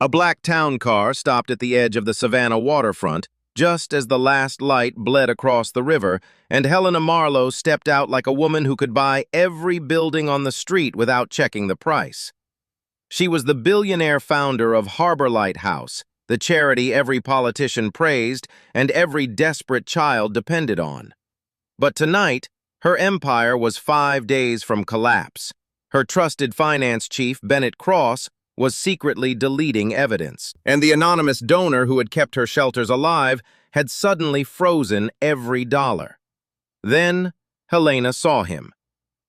A black town car stopped at the edge of the Savannah waterfront just as the last light bled across the river, and Helena Marlowe stepped out like a woman who could buy every building on the street without checking the price. She was the billionaire founder of Harbor Light House, the charity every politician praised and every desperate child depended on. But tonight, her empire was 5 days from collapse. Her trusted finance chief, Bennett Cross, was secretly deleting evidence, and the anonymous donor who had kept her shelters alive had suddenly frozen every dollar. Then Helena saw him,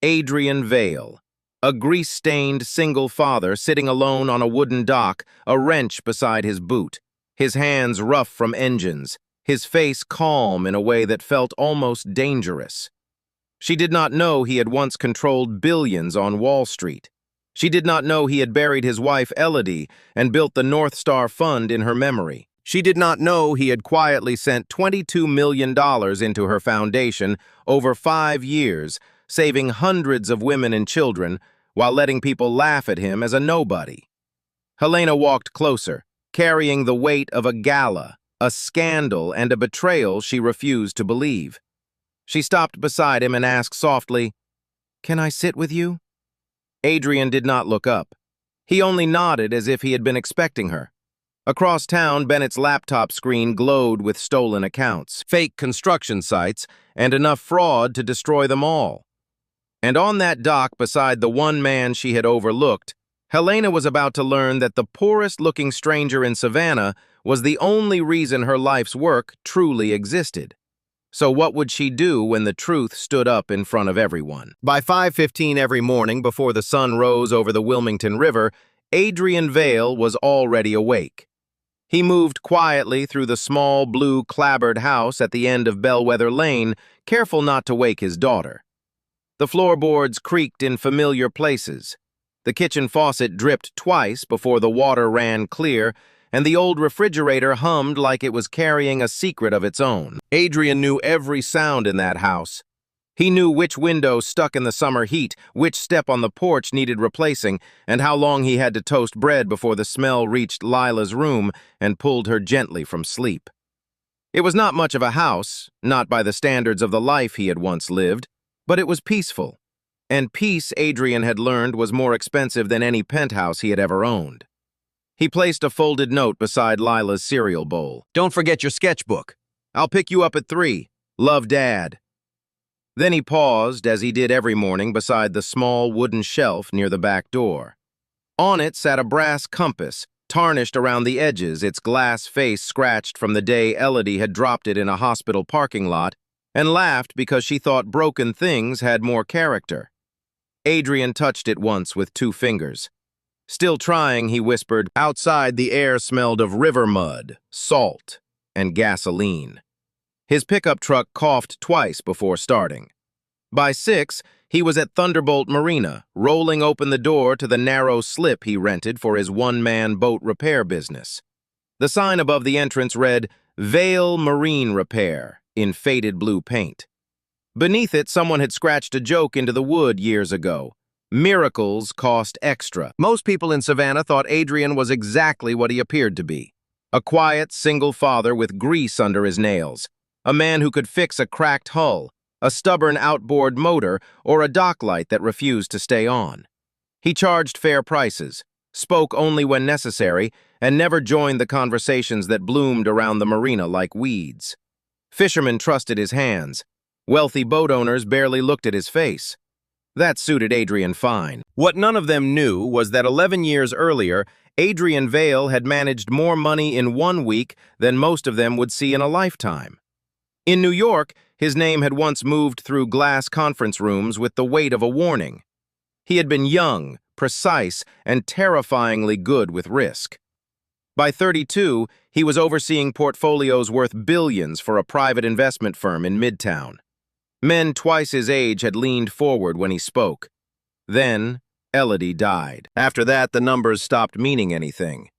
Adrian Vale, a grease-stained single father sitting alone on a wooden dock, a wrench beside his boot, his hands rough from engines, his face calm in a way that felt almost dangerous. She did not know he had once controlled billions on Wall Street. She did not know he had buried his wife Elodie and built the Northstar Fund in her memory. She did not know he had quietly sent $22 million into her foundation over 5 years, saving hundreds of women and children while letting people laugh at him as a nobody. Helena walked closer, carrying the weight of a gala, a scandal, and a betrayal she refused to believe. She stopped beside him and asked softly, "Can I sit with you?" Adrian did not look up. He only nodded as if he had been expecting her. Across town, Bennett's laptop screen glowed with stolen accounts, fake construction sites, and enough fraud to destroy them all. And on that dock beside the one man she had overlooked, Helena was about to learn that the poorest-looking stranger in Savannah was the only reason her life's work truly existed. So what would she do when the truth stood up in front of everyone? By 5:15 every morning, before the sun rose over the Wilmington River, Adrian Vale was already awake. He moved quietly through the small blue clapboard house at the end of Bellwether Lane, careful not to wake his daughter. The floorboards creaked in familiar places. The kitchen faucet dripped twice before the water ran clear, and the old refrigerator hummed like it was carrying a secret of its own. Adrian knew every sound in that house. He knew which window stuck in the summer heat, which step on the porch needed replacing, and how long he had to toast bread before the smell reached Lila's room and pulled her gently from sleep. It was not much of a house, not by the standards of the life he had once lived, but it was peaceful. And peace, Adrian had learned, was more expensive than any penthouse he had ever owned. He placed a folded note beside Lila's cereal bowl. "Don't forget your sketchbook. I'll pick you up at 3. Love, Dad." Then he paused, as he did every morning, beside the small wooden shelf near the back door. On it sat a brass compass, tarnished around the edges, its glass face scratched from the day Elodie had dropped it in a hospital parking lot, and laughed because she thought broken things had more character. Adrian touched it once with 2 fingers. Still trying, he whispered, "Outside the air smelled of river mud, salt, and gasoline." His pickup truck coughed twice before starting. By 6, he was at Thunderbolt Marina, rolling open the door to the narrow slip he rented for his one-man boat repair business. The sign above the entrance read, "Vale Marine Repair," in faded blue paint. Beneath it, someone had scratched a joke into the wood years ago. Miracles cost extra. Most people in Savannah thought Adrian was exactly what he appeared to be. A quiet, single father with grease under his nails. A man who could fix a cracked hull, a stubborn outboard motor, or a dock light that refused to stay on. He charged fair prices, spoke only when necessary, and never joined the conversations that bloomed around the marina like weeds. Fishermen trusted his hands. Wealthy boat owners barely looked at his face. That suited Adrian fine. What none of them knew was that 11 years earlier, Adrian Vale had managed more money in 1 week than most of them would see in a lifetime. In New York, his name had once moved through glass conference rooms with the weight of a warning. He had been young, precise, and terrifyingly good with risk. By 32, he was overseeing portfolios worth billions for a private investment firm in Midtown. Men twice his age had leaned forward when he spoke. Then, Elodie died. After that, the numbers stopped meaning anything.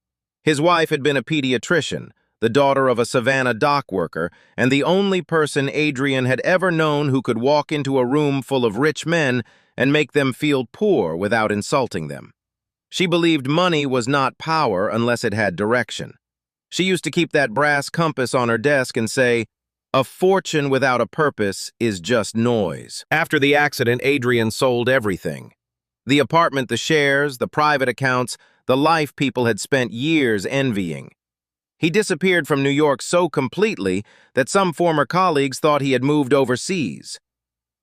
His wife had been a pediatrician, the daughter of a Savannah dock worker, and the only person Adrian had ever known who could walk into a room full of rich men and make them feel poor without insulting them. She believed money was not power unless it had direction. She used to keep that brass compass on her desk and say, "A fortune without a purpose is just noise." After the accident, Adrian sold everything. The apartment, the shares, the private accounts, the life people had spent years envying. He disappeared from New York so completely that some former colleagues thought he had moved overseas.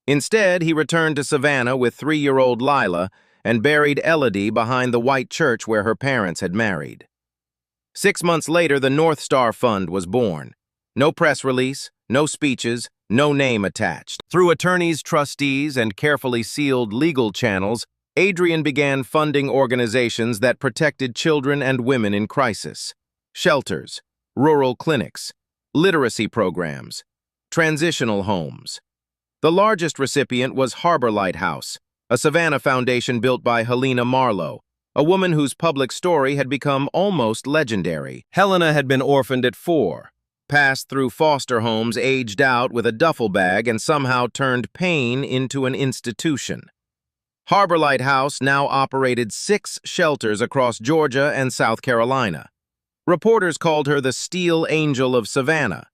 Instead, he returned to Savannah with 3-year-old Lila and buried Elodie behind the white church where her parents had married. 6 months later, the Northstar Fund was born. No press release, no speeches, no name attached. Through attorneys, trustees, and carefully sealed legal channels, Adrian began funding organizations that protected children and women in crisis. Shelters, rural clinics, literacy programs, transitional homes. The largest recipient was Harbor Lighthouse, a Savannah foundation built by Helena Marlowe, a woman whose public story had become almost legendary. Helena had been orphaned at 4, passed through foster homes, aged out with a duffel bag, and somehow turned pain into an institution. Harbor Lighthouse now operated 6 shelters across Georgia and South Carolina. Reporters called her the Steel Angel of Savannah.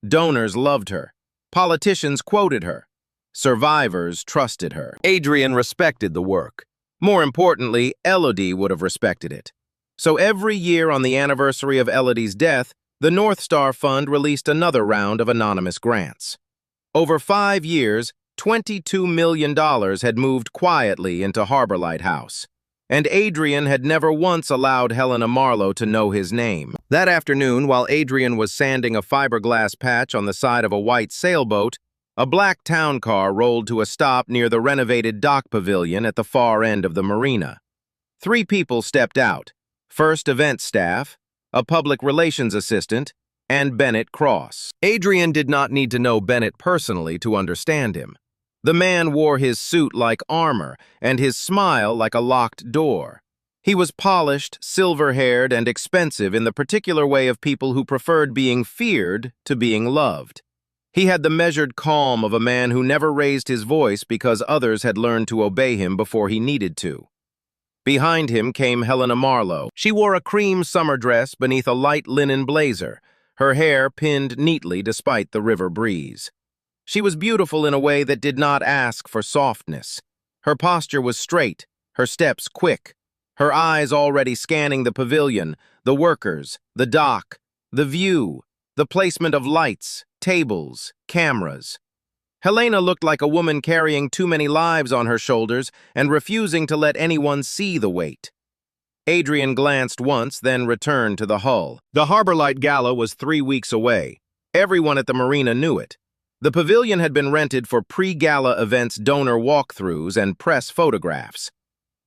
Donors loved her. Politicians quoted her. Survivors trusted her. Adrian respected the work. More importantly, Elodie would have respected it. So every year on the anniversary of Elodie's death, the Northstar Fund released another round of anonymous grants. Over 5 years, $22 million had moved quietly into Harbor Lighthouse, and Adrian had never once allowed Helena Marlowe to know his name. That afternoon, while Adrian was sanding a fiberglass patch on the side of a white sailboat, a black town car rolled to a stop near the renovated dock pavilion at the far end of the marina. 3 people stepped out: first event staff, a public relations assistant, and Bennett Cross. Adrian did not need to know Bennett personally to understand him. The man wore his suit like armor and his smile like a locked door. He was polished, silver-haired, and expensive in the particular way of people who preferred being feared to being loved. He had the measured calm of a man who never raised his voice because others had learned to obey him before he needed to. Behind him came Helena Marlowe. She wore a cream summer dress beneath a light linen blazer, her hair pinned neatly despite the river breeze. She was beautiful in a way that did not ask for softness. Her posture was straight, her steps quick, her eyes already scanning the pavilion, the workers, the dock, the view, the placement of lights, tables, cameras. Helena looked like a woman carrying too many lives on her shoulders and refusing to let anyone see the weight. Adrian glanced once, then returned to the hull. The Harbor Light Gala was 3 weeks away. Everyone at the marina knew it. The pavilion had been rented for pre-gala events, donor walkthroughs, and press photographs.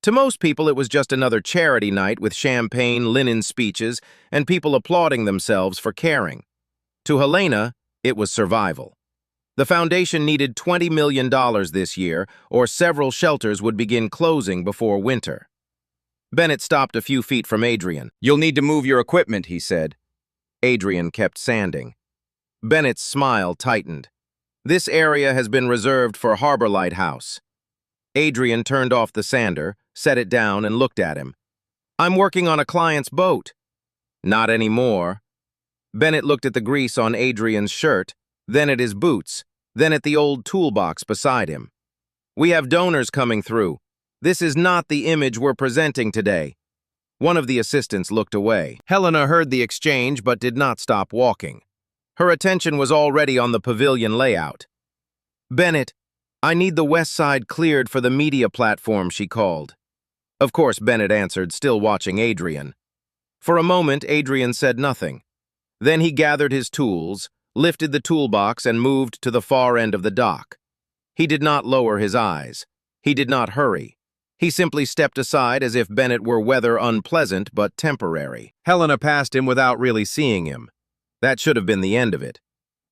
To most people, it was just another charity night with champagne, linen speeches, and people applauding themselves for caring. To Helena, it was survival. The foundation needed $20 million this year, or several shelters would begin closing before winter. Bennett stopped a few feet from Adrian. "You'll need to move your equipment," he said. Adrian kept sanding. Bennett's smile tightened. "This area has been reserved for Harbor Lighthouse." Adrian turned off the sander, set it down, and looked at him. "I'm working on a client's boat." "Not anymore." Bennett looked at the grease on Adrian's shirt, then at his boots, then at the old toolbox beside him. "We have donors coming through. This is not the image we're presenting today." One of the assistants looked away. Helena heard the exchange but did not stop walking. Her attention was already on the pavilion layout. "Bennett, I need the west side cleared for the media platform," she called. Of course, Bennett answered, still watching Adrian. For a moment, Adrian said nothing. Then he gathered his tools, lifted the toolbox, and moved to the far end of the dock. He did not lower his eyes. He did not hurry. He simply stepped aside as if Bennett were weather unpleasant but temporary. Helena passed him without really seeing him. That should have been the end of it.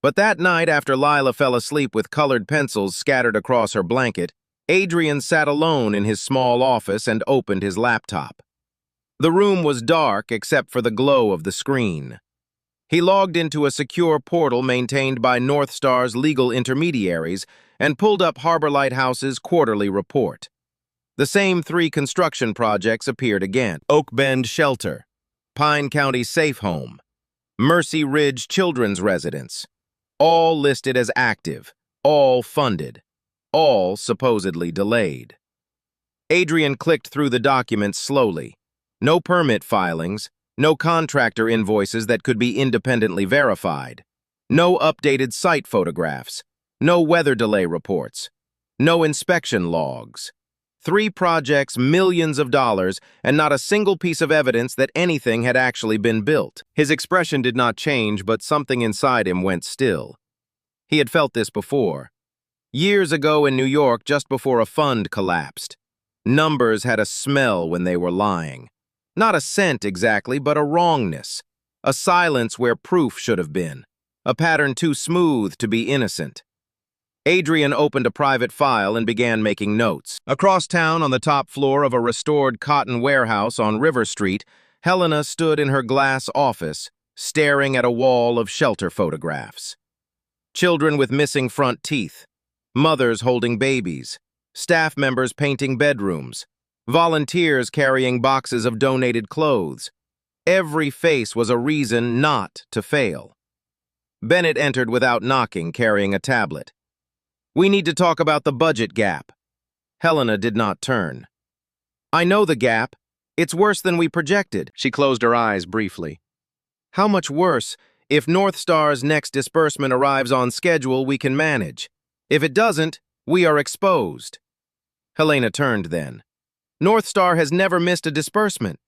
But that night, after Lila fell asleep with colored pencils scattered across her blanket, Adrian sat alone in his small office and opened his laptop. The room was dark except for the glow of the screen. He logged into a secure portal maintained by Northstar's legal intermediaries and pulled up Harbor Lighthouse's quarterly report. The same 3 construction projects appeared again. Oak Bend Shelter, Pine County Safe Home, Mercy Ridge Children's Residence, all listed as active, all funded, all supposedly delayed. Adrian clicked through the documents slowly. No permit filings, no contractor invoices that could be independently verified, no updated site photographs, no weather delay reports, no inspection logs. 3 projects, millions of dollars, and not a single piece of evidence that anything had actually been built. His expression did not change, but something inside him went still. He had felt this before. Years ago in New York, just before a fund collapsed. Numbers had a smell when they were lying. Not a scent exactly, but a wrongness. A silence where proof should have been. A pattern too smooth to be innocent. Adrian opened a private file and began making notes. Across town on the top floor of a restored cotton warehouse on River Street, Helena stood in her glass office, staring at a wall of shelter photographs. Children with missing front teeth, mothers holding babies, staff members painting bedrooms, volunteers carrying boxes of donated clothes. Every face was a reason not to fail. Bennett entered without knocking, carrying a tablet. "We need to talk about the budget gap." Helena did not turn. "I know the gap. It's worse than we projected." She closed her eyes briefly. "How much worse? If Northstar's next disbursement arrives on schedule, we can manage. If it doesn't, we are exposed." Helena turned then. "Northstar has never missed a disbursement."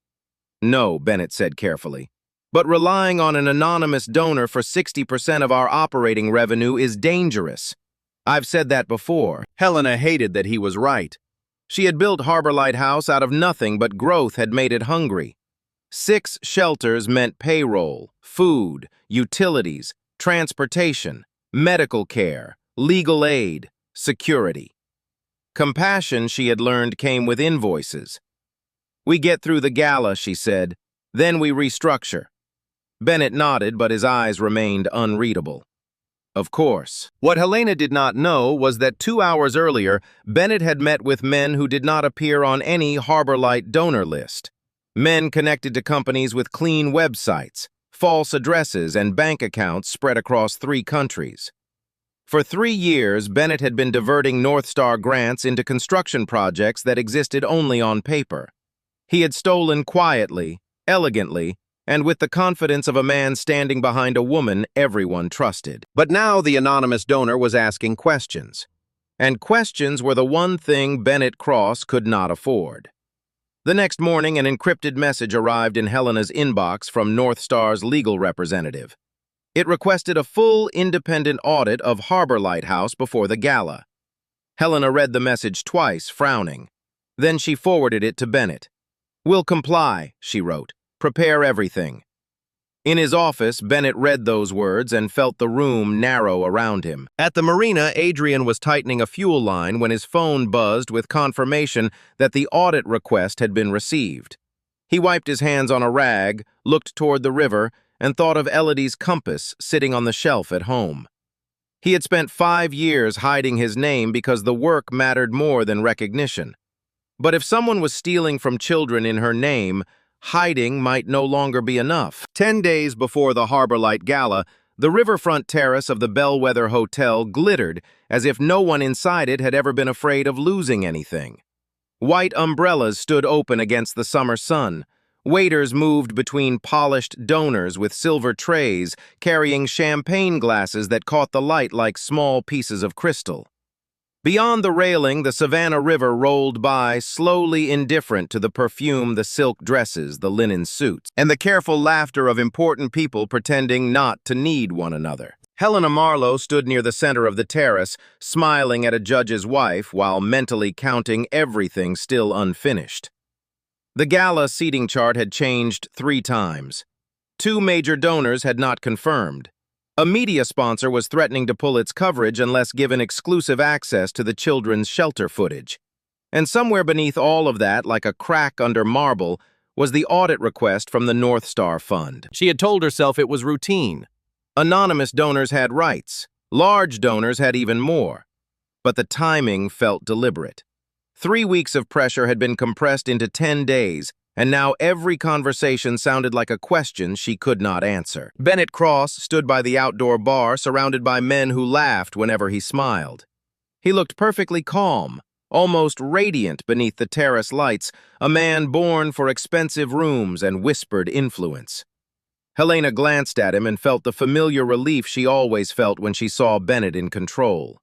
"No," Bennett said carefully. "But relying on an anonymous donor for 60% of our operating revenue is dangerous. I've said that before." Helena hated that he was right. She had built Harbor Lighthouse out of nothing, but growth had made it hungry. 6 shelters meant payroll, food, utilities, transportation, medical care, legal aid, security. Compassion, she had learned, came with invoices. "We get through the Gala," she said. "Then we restructure." Bennett nodded, but his eyes remained unreadable. Of course. What Helena did not know was that 2 hours earlier, Bennett had met with men who did not appear on any Harbor Light donor list. Men connected to companies with clean websites, false addresses, and bank accounts spread across 3 countries. For 3 years, Bennett had been diverting Northstar grants into construction projects that existed only on paper. He had stolen quietly, elegantly, and with the confidence of a man standing behind a woman everyone trusted. But now the anonymous donor was asking questions. And questions were the one thing Bennett Cross could not afford. The next morning, an encrypted message arrived in Helena's inbox from Northstar's legal representative. It requested a full independent audit of Harbor Lighthouse before the Gala. Helena read the message twice, frowning. Then she forwarded it to Bennett. "We'll comply," she wrote. "Prepare everything." In his office, Bennett read those words and felt the room narrow around him. At the marina, Adrian was tightening a fuel line when his phone buzzed with confirmation that the audit request had been received. He wiped his hands on a rag, looked toward the river, and thought of Elodie's compass sitting on the shelf at home. He had spent 5 years hiding his name because the work mattered more than recognition. But if someone was stealing from children in her name, hiding might no longer be enough. 10 days before the Harbor Light Gala, the riverfront terrace of the Bellwether Hotel glittered as if no one inside it had ever been afraid of losing anything. White umbrellas stood open against the summer sun. Waiters moved between polished donors with silver trays, carrying champagne glasses that caught the light like small pieces of crystal. Beyond the railing, the Savannah River rolled by, slowly indifferent to the perfume, the silk dresses, the linen suits, and the careful laughter of important people pretending not to need one another. Helena Marlowe stood near the center of the terrace, smiling at a judge's wife while mentally counting everything still unfinished. The Gala seating chart had changed 3 times. 2 major donors had not confirmed. A media sponsor was threatening to pull its coverage unless given exclusive access to the children's shelter footage. And somewhere beneath all of that, like a crack under marble, was the audit request from the Northstar Fund. She had told herself it was routine. Anonymous donors had rights. Large donors had even more. But the timing felt deliberate. 3 weeks of pressure had been compressed into 10 days, and now every conversation sounded like a question she could not answer. Bennett Cross stood by the outdoor bar, surrounded by men who laughed whenever he smiled. He looked perfectly calm, almost radiant beneath the terrace lights, a man born for expensive rooms and whispered influence. Helena glanced at him and felt the familiar relief she always felt when she saw Bennett in control.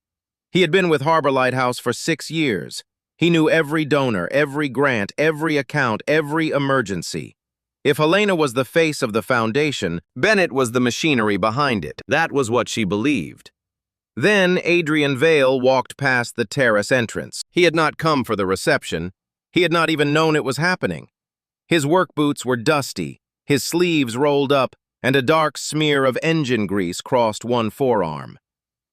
He had been with Harbor Lighthouse for 6 years. He knew every donor, every grant, every account, every emergency. If Helena was the face of the foundation, Bennett was the machinery behind it. That was what she believed. Then Adrian Vale walked past the terrace entrance. He had not come for the reception. He had not even known it was happening. His work boots were dusty, his sleeves rolled up, and a dark smear of engine grease crossed one forearm.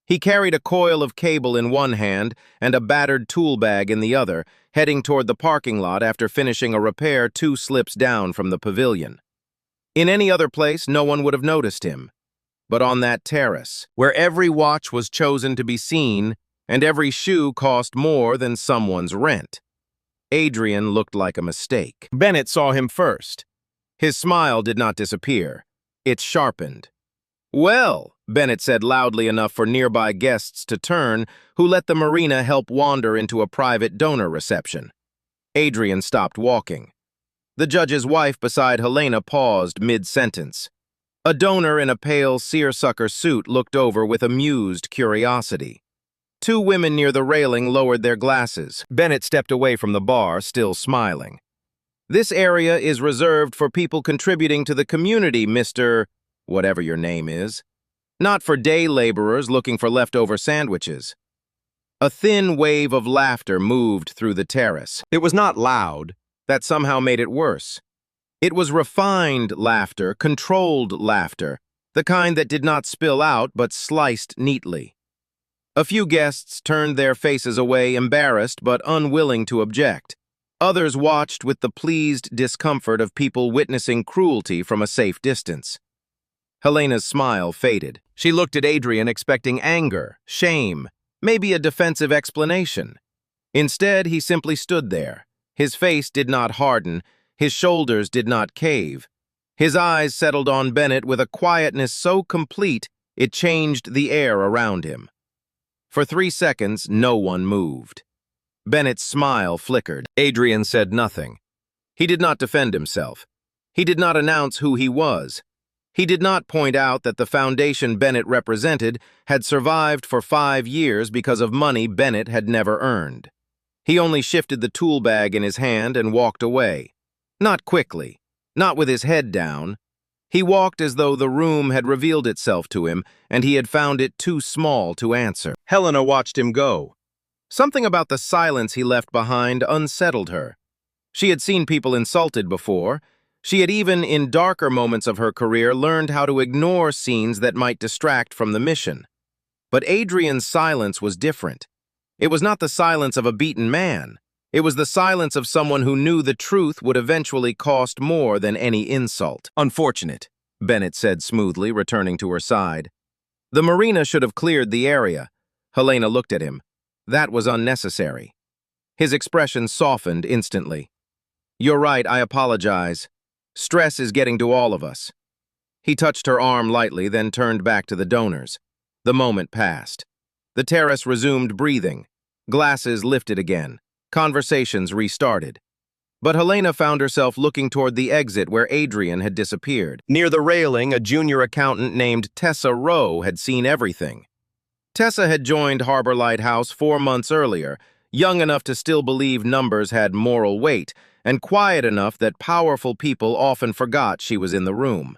He carried a coil of cable in one hand and a battered tool bag in the other, heading toward the parking lot after finishing a repair 2 slips down from the pavilion. In any other place, no one would have noticed him. But on that terrace, where every watch was chosen to be seen and every shoe cost more than someone's rent, Adrian looked like a mistake. Bennett saw him first. His smile did not disappear. It sharpened. "Well," Bennett said loudly enough for nearby guests to turn, who let the marina help wander into a private donor reception. Adrian stopped walking. The judge's wife beside Helena paused mid-sentence. A donor in a pale seersucker suit looked over with amused curiosity. 2 women near the railing lowered their glasses. Bennett stepped away from the bar, still smiling. "This area is reserved for people contributing to the community, Mr. whatever your name is. Not for day laborers looking for leftover sandwiches." A thin wave of laughter moved through the terrace. It was not loud. That somehow made it worse. It was refined laughter, controlled laughter, the kind that did not spill out but sliced neatly. A few guests turned their faces away, embarrassed but unwilling to object. Others watched with the pleased discomfort of people witnessing cruelty from a safe distance. Helena's smile faded. She looked at Adrian expecting anger, shame, maybe a defensive explanation. Instead, he simply stood there. His face did not harden, his shoulders did not cave. His eyes settled on Bennett with a quietness so complete it changed the air around him. For 3 seconds, no one moved. Bennett's smile flickered. Adrian said nothing. He did not defend himself. He did not announce who he was. He did not point out that the foundation Bennett represented had survived for 5 years because of money Bennett had never earned. He only shifted the tool bag in his hand and walked away. Not quickly, not with his head down. He walked as though the room had revealed itself to him and he had found it too small to answer. Helena watched him go. Something about the silence he left behind unsettled her. She had seen people insulted before. She had even, in darker moments of her career, learned how to ignore scenes that might distract from the mission. But Adrian's silence was different. It was not the silence of a beaten man. It was the silence of someone who knew the truth would eventually cost more than any insult. "Unfortunate," Bennett said smoothly, returning to her side. "The marina should have cleared the area." Helena looked at him. That was unnecessary. His expression softened instantly. "You're right, I apologize. Stress is getting to all of us." He touched her arm lightly, then turned back to the donors. The moment passed. The terrace resumed breathing. Glasses lifted again. Conversations restarted. But Helena found herself looking toward the exit where Adrian had disappeared. Near the railing, a junior accountant named Tessa Rowe had seen everything. Tessa had joined Harbor Lighthouse 4 months earlier, young enough to still believe numbers had moral weight, and quiet enough that powerful people often forgot she was in the room.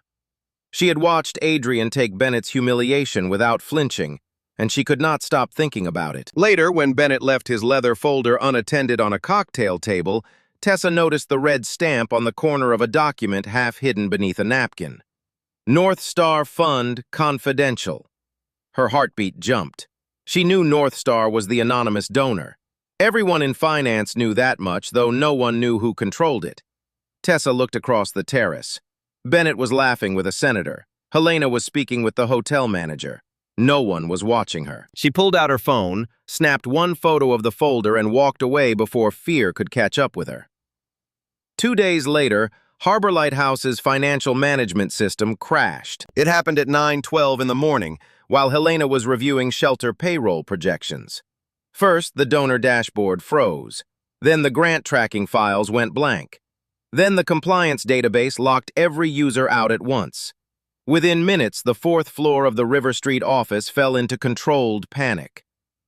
She had watched Adrian take Bennett's humiliation without flinching, and she could not stop thinking about it. Later, when Bennett left his leather folder unattended on a cocktail table, Tessa noticed the red stamp on the corner of a document half hidden beneath a napkin. Northstar Fund, Confidential. Her heartbeat jumped. She knew Northstar was the anonymous donor. Everyone in finance knew that much, though no one knew who controlled it. Tessa looked across the terrace. Bennett was laughing with a senator. Helena was speaking with the hotel manager. No one was watching her. She pulled out her phone, Snapped one photo of the folder and walked away before fear could catch up with her. 2 days later, Harbor Lighthouse's financial management system crashed. It happened at 9:12 in the morning, while Helena was reviewing shelter payroll projections. First, the donor dashboard froze. Then the grant tracking files went blank. Then the compliance database locked every user out at once. Within minutes, the 4th floor of the River Street office fell into controlled panic.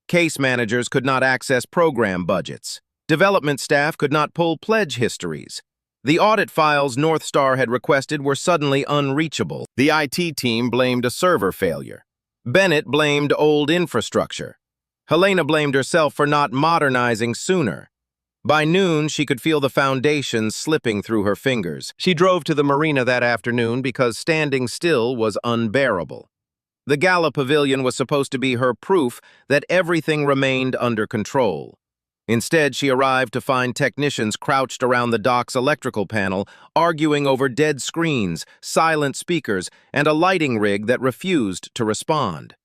Case managers could not access program budgets. Development staff could not pull pledge histories. The audit files Northstar had requested were suddenly unreachable. The IT team blamed a server failure. Bennett blamed old infrastructure. Helena blamed herself for not modernizing sooner. By noon, she could feel the foundations slipping through her fingers. She drove to the marina that afternoon because standing still was unbearable. The Gala Pavilion was supposed to be her proof that everything remained under control. Instead, she arrived to find technicians crouched around the dock's electrical panel, arguing over dead screens, silent speakers, and a lighting rig that refused to respond.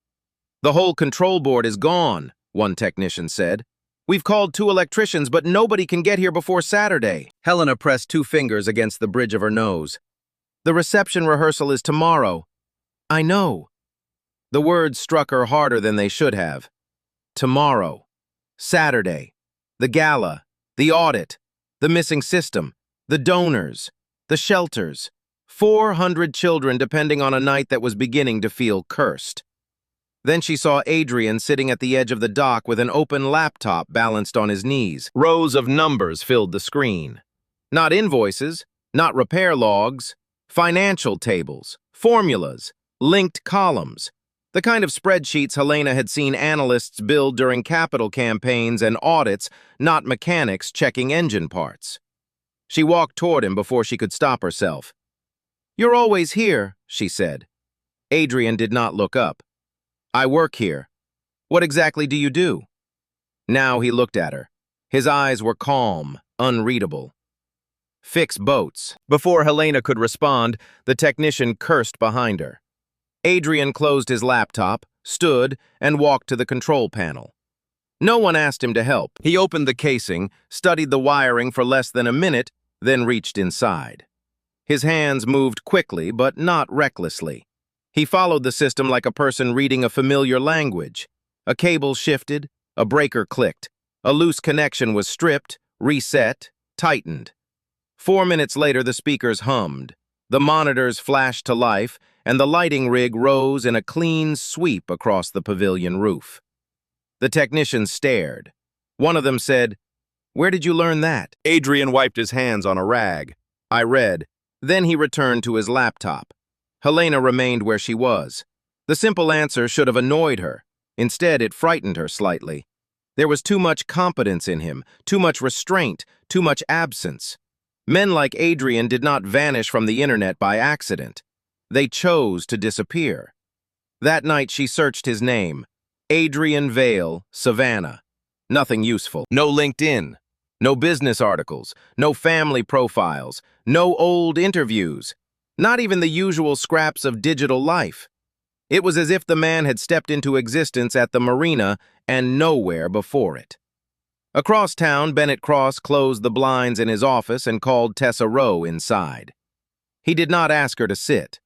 "The whole control board is gone," one technician said. "We've called 2 electricians, but nobody can get here before Saturday." Helena pressed 2 fingers against the bridge of her nose. "The reception rehearsal is tomorrow." "I know." The words struck her harder than they should have. Tomorrow. Saturday. The gala. The audit. The missing system. The donors. The shelters. 400 children depending on a night that was beginning to feel cursed. Then she saw Adrian sitting at the edge of the dock with an open laptop balanced on his knees. Rows of numbers filled the screen. Not invoices, not repair logs, financial tables, formulas, linked columns. The kind of spreadsheets Helena had seen analysts build during capital campaigns and audits, not mechanics checking engine parts. She walked toward him before she could stop herself. "You're always here," she said. Adrian did not look up. "I work here. What exactly do you do?" Now he looked at her. His eyes were calm, unreadable. "Fix boats." Before Helena could respond, the technician cursed behind her. Adrian closed his laptop, stood, and walked to the control panel. No one asked him to help. He opened the casing, studied the wiring for less than a minute, then reached inside. His hands moved quickly, but not recklessly. He followed the system like a person reading a familiar language. A cable shifted, a breaker clicked, a loose connection was stripped, reset, tightened. 4 minutes later, the speakers hummed. The monitors flashed to life, and the lighting rig rose in a clean sweep across the pavilion roof. The technicians stared. One of them said, "Where did you learn that?" Adrian wiped his hands on a rag. I read. Then he returned to his laptop. Helena remained where she was. The simple answer should have annoyed her. Instead, it frightened her slightly. There was too much competence in him, too much restraint, too much absence. Men like Adrian did not vanish from the internet by accident. They chose to disappear. That night she searched his name. Adrian Vale, Savannah. Nothing useful. No LinkedIn. No business articles. No family profiles. No old interviews. Not even the usual scraps of digital life. It was as if the man had stepped into existence at the marina and nowhere before it. Across town, Bennett Cross closed the blinds in his office and called Tessa Rowe inside. He did not ask her to sit.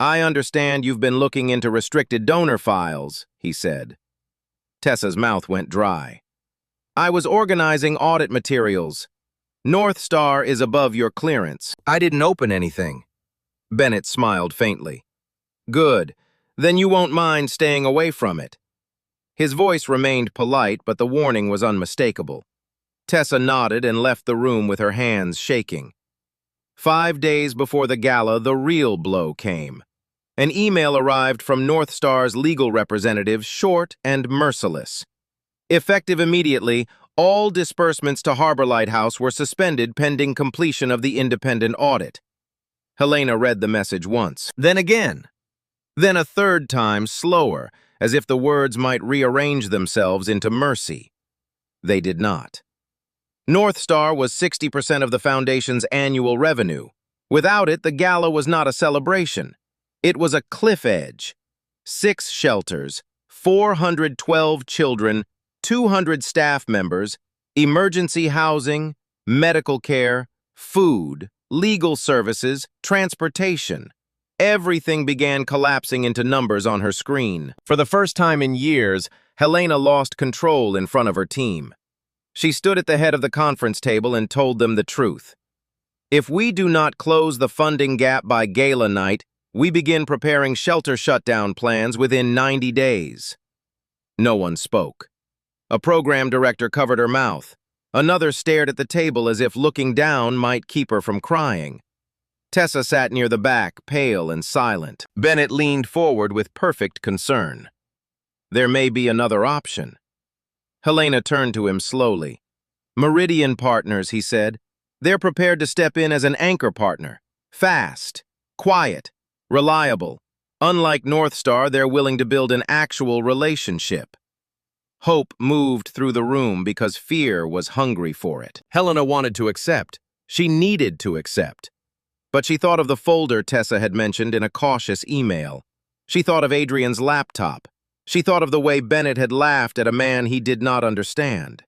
"I understand you've been looking into restricted donor files," he said. Tessa's mouth went dry. "I was organizing audit materials. Northstar is above your clearance." "I didn't open anything." Bennett smiled faintly. "Good. Then you won't mind staying away from it." His voice remained polite, but the warning was unmistakable. Tessa nodded and left the room with her hands shaking. 5 days before the gala, the real blow came. An email arrived from Northstar's legal representative, short and merciless. Effective immediately, all disbursements to Harbor Lighthouse were suspended pending completion of the independent audit. Helena read the message once, then again. Then a third time, slower, as if the words might rearrange themselves into mercy. They did not. Northstar was 60% of the foundation's annual revenue. Without it, the gala was not a celebration. It was a cliff edge. 6 shelters, 412 children, 200 staff members, emergency housing, medical care, food, legal services, transportation. Everything began collapsing into numbers on her screen. For the first time in years, Helena lost control in front of her team. She stood at the head of the conference table and told them the truth. If we do not close the funding gap by Gala night, we begin preparing shelter shutdown plans within 90 days. No one spoke. A program director covered her mouth. Another stared at the table as if looking down might keep her from crying. Tessa sat near the back, pale and silent. Bennett leaned forward with perfect concern. There may be another option. Helena turned to him slowly. Meridian Partners, he said. They're prepared to step in as an anchor partner. Fast, quiet, reliable. Unlike Northstar, they're willing to build an actual relationship. Hope moved through the room because fear was hungry for it. Helena wanted to accept. She needed to accept. But she thought of the folder Tessa had mentioned in a cautious email. She thought of Adrian's laptop. She thought of the way Bennett had laughed at a man he did not understand.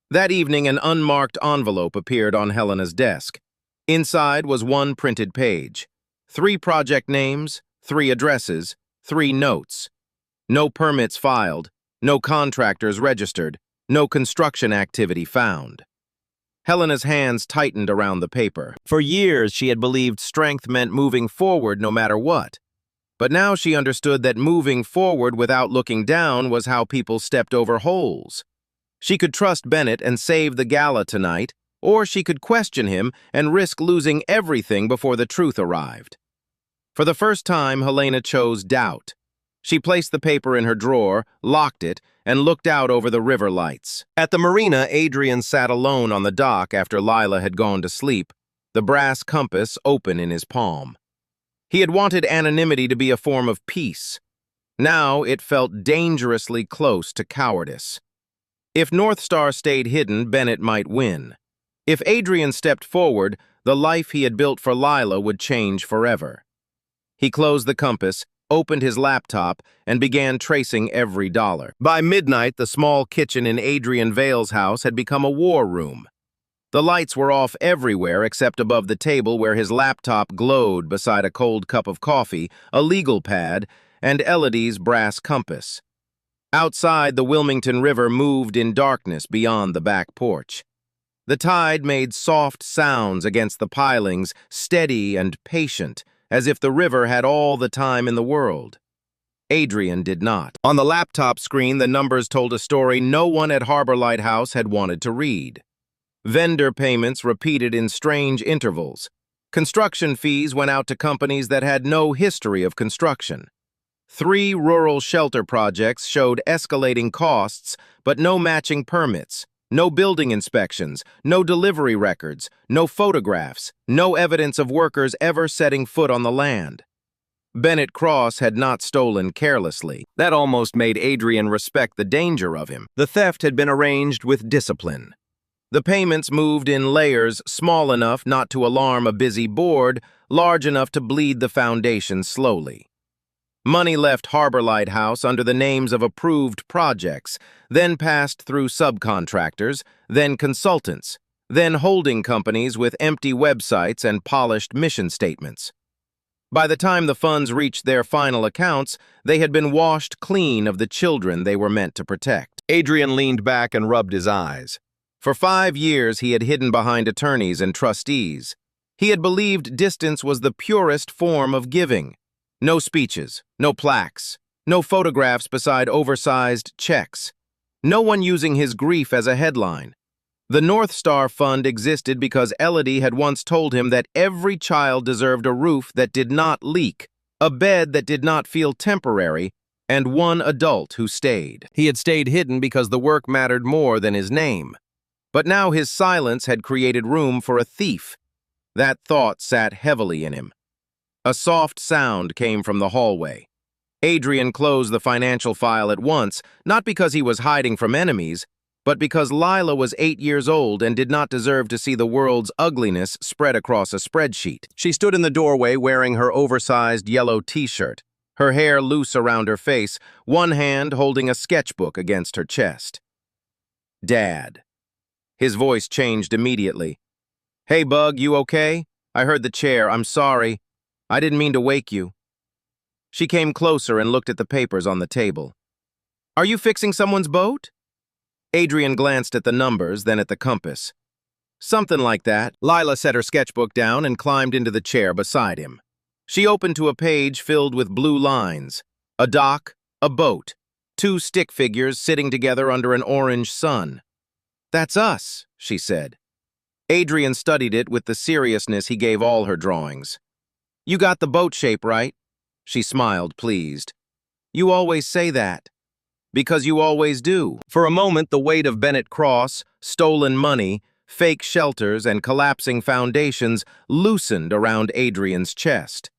That evening, an unmarked envelope appeared on Helena's desk. Inside was one printed page. 3 project names, 3 addresses, 3 notes. No permits filed, no contractors registered, no construction activity found. Helena's hands tightened around the paper. For years, she had believed strength meant moving forward no matter what. But now she understood that moving forward without looking down was how people stepped over holes. She could trust Bennett and save the Gala tonight, or she could question him and risk losing everything before the truth arrived. For the first time, Helena chose doubt. She placed the paper in her drawer, locked it, and looked out over the river lights. At the marina, Adrian sat alone on the dock after Lila had gone to sleep, the brass compass open in his palm. He had wanted anonymity to be a form of peace. Now it felt dangerously close to cowardice. If Northstar stayed hidden, Bennett might win. If Adrian stepped forward, the life he had built for Lila would change forever. He closed the compass, opened his laptop, and began tracing every dollar. By midnight, the small kitchen in Adrian Vale's house had become a war room. The lights were off everywhere except above the table where his laptop glowed beside a cold cup of coffee, a legal pad, and Elodie's brass compass. Outside, the Wilmington River moved in darkness beyond the back porch. The tide made soft sounds against the pilings, steady and patient, as if the river had all the time in the world. Adrian did not. On the laptop screen, the numbers told a story no one at Harbor Lighthouse had wanted to read. Vendor payments repeated in strange intervals. Construction fees went out to companies that had no history of construction. 3 rural shelter projects showed escalating costs, but no matching permits, no building inspections, no delivery records, no photographs, no evidence of workers ever setting foot on the land. Bennett Cross had not stolen carelessly. That almost made Adrian respect the danger of him. The theft had been arranged with discipline. The payments moved in layers small enough not to alarm a busy board, large enough to bleed the foundation slowly. Money left Harbor Lighthouse under the names of approved projects, then passed through subcontractors, then consultants, then holding companies with empty websites and polished mission statements. By the time the funds reached their final accounts, they had been washed clean of the children they were meant to protect. Adrian leaned back and rubbed his eyes. For 5 years, he had hidden behind attorneys and trustees. He had believed distance was the purest form of giving. No speeches, no plaques, no photographs beside oversized checks. No one using his grief as a headline. The Northstar Fund existed because Elodie had once told him that every child deserved a roof that did not leak, a bed that did not feel temporary, and one adult who stayed. He had stayed hidden because the work mattered more than his name. But now his silence had created room for a thief. That thought sat heavily in him. A soft sound came from the hallway. Adrian closed the financial file at once, not because he was hiding from enemies, but because Lila was 8 years old and did not deserve to see the world's ugliness spread across a spreadsheet. She stood in the doorway wearing her oversized yellow t-shirt. her hair loose around her face, one hand holding a sketchbook against her chest. Dad. His voice changed immediately. "Hey, Bug, you okay? I heard the chair. I'm sorry. I didn't mean to wake you." She came closer and looked at the papers on the table. "Are you fixing someone's boat?" Adrian glanced at the numbers, then at the compass. "Something like that." Lila set her sketchbook down and climbed into the chair beside him. She opened to a page filled with blue lines. A dock, a boat, two stick figures sitting together under an orange sun. "That's us," she said. Adrian studied it with the seriousness he gave all her drawings. "You got the boat shape right?" She smiled, pleased. "You always say that." "Because you always do." For a moment, the weight of Bennett Cross, stolen money, fake shelters, and collapsing foundations loosened around Adrian's chest.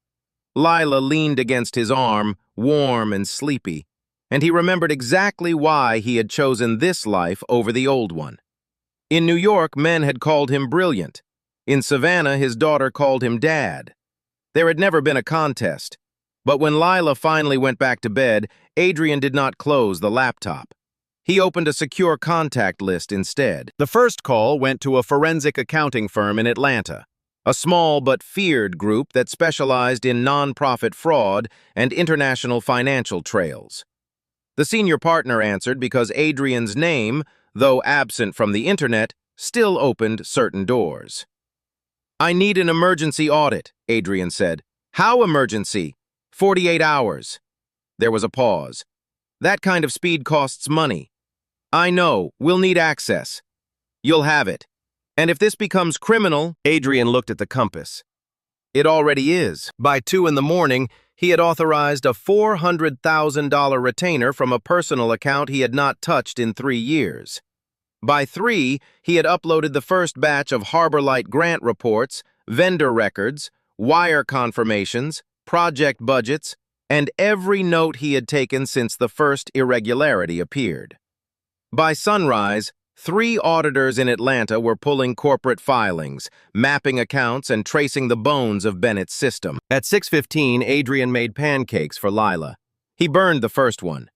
Lila leaned against his arm, warm and sleepy, and he remembered exactly why he had chosen this life over the old one. In New York, men had called him brilliant. In Savannah, his daughter called him Dad. There had never been a contest. But when Lila finally went back to bed, Adrian did not close the laptop. He opened a secure contact list instead. The first call went to a forensic accounting firm in Atlanta, a small but feared group that specialized in nonprofit fraud and international financial trails. The senior partner answered because Adrian's name, though absent from the internet, still opened certain doors. "I need an emergency audit," Adrian said. "How emergency?" 48 hours. There was a pause. "That kind of speed costs money." "I know. We'll need access." "You'll have it. And if this becomes criminal," Adrian looked at the compass. "It already is." By 2 in the morning, he had authorized a $400,000 retainer from a personal account he had not touched in 3 years. By 3, he had uploaded the first batch of Harbor Light grant reports, vendor records, wire confirmations, project budgets, and every note he had taken since the first irregularity appeared. By sunrise, 3 auditors in Atlanta were pulling corporate filings, mapping accounts, and tracing the bones of Bennett's system. At 6:15, Adrian made pancakes for Lila. He burned the first one.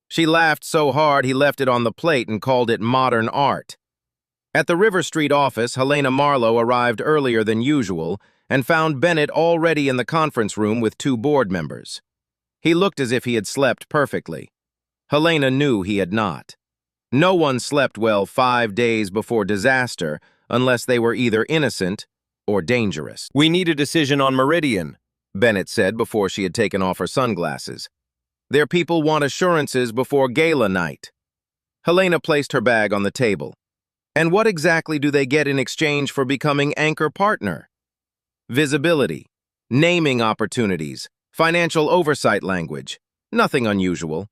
She laughed so hard he left it on the plate and called it modern art. At the River Street office, Helena Marlowe arrived earlier than usual and found Bennett already in the conference room with 2 board members. He looked as if he had slept perfectly. Helena knew he had not. No one slept well 5 days before disaster unless they were either innocent or dangerous. "We need a decision on Meridian," Bennett said before she had taken off her sunglasses. "Their people want assurances before Gala night." Helena placed her bag on the table. "And what exactly do they get in exchange for becoming anchor partner?" "Visibility, naming opportunities, financial oversight language. Nothing unusual."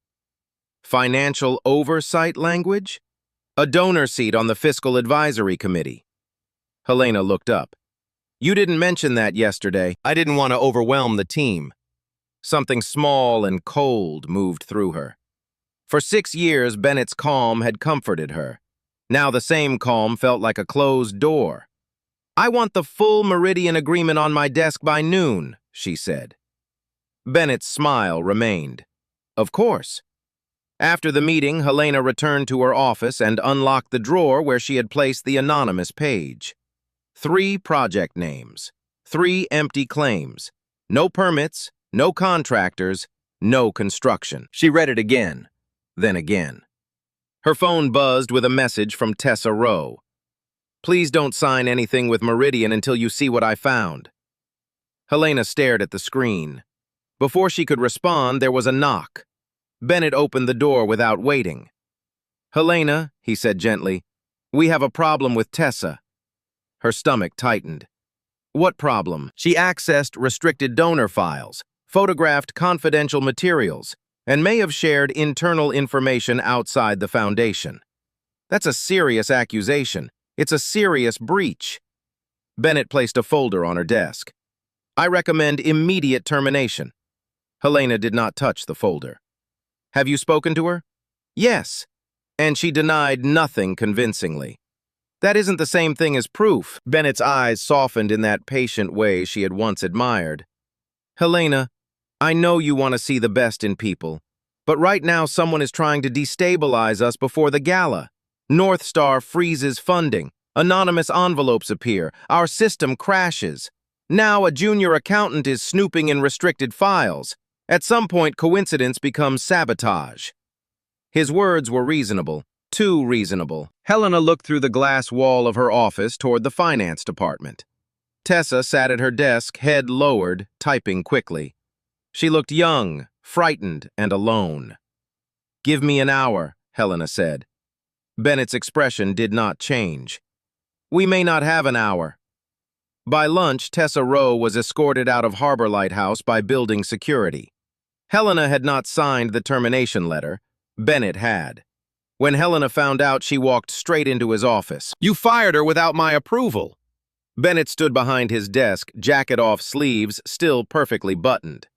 "Financial oversight language?" "A donor seat on the Fiscal Advisory Committee." Helena looked up. "You didn't mention that yesterday. I didn't want to overwhelm the team." Something small and cold moved through her. For 6 years, Bennett's calm had comforted her. Now the same calm felt like a closed door. "I want the full Meridian agreement on my desk by noon," she said. Bennett's smile remained. "Of course." After the meeting, Helena returned to her office and unlocked the drawer where she had placed the anonymous page. 3 project names, 3 empty claims, no permits, no contractors, no construction. She read it again, then again. Her phone buzzed with a message from Tessa Rowe. "Please don't sign anything with Meridian until you see what I found." Helena stared at the screen. Before she could respond, there was a knock. Bennett opened the door without waiting. "Helena," he said gently, "we have a problem with Tessa." Her stomach tightened. "What problem?" She accessed restricted donor files, photographed confidential materials, and may have shared internal information outside the foundation. "That's a serious accusation. It's a serious breach." Bennett placed a folder on her desk. "I recommend immediate termination." Helena did not touch the folder. "Have you spoken to her?" "Yes." And she denied nothing convincingly. "That isn't the same thing as proof." Bennett's eyes softened in that patient way she had once admired. "Helena, I know you want to see the best in people, but right now someone is trying to destabilize us before the gala. Northstar freezes funding. Anonymous envelopes appear. Our system crashes. Now a junior accountant is snooping in restricted files. At some point, coincidence becomes sabotage. His words were reasonable, too reasonable. Helena looked through the glass wall of her office toward the finance department. Tessa sat at her desk, head lowered, typing quickly. She looked young, frightened, and alone. "Give me an hour," Helena said. Bennett's expression did not change. "We may not have an hour." By lunch, Tessa Rowe was escorted out of Harbor Lighthouse by building security. Helena had not signed the termination letter. Bennett had. When Helena found out, she walked straight into his office. "You fired her without my approval." Bennett stood behind his desk, jacket off sleeves, still perfectly buttoned.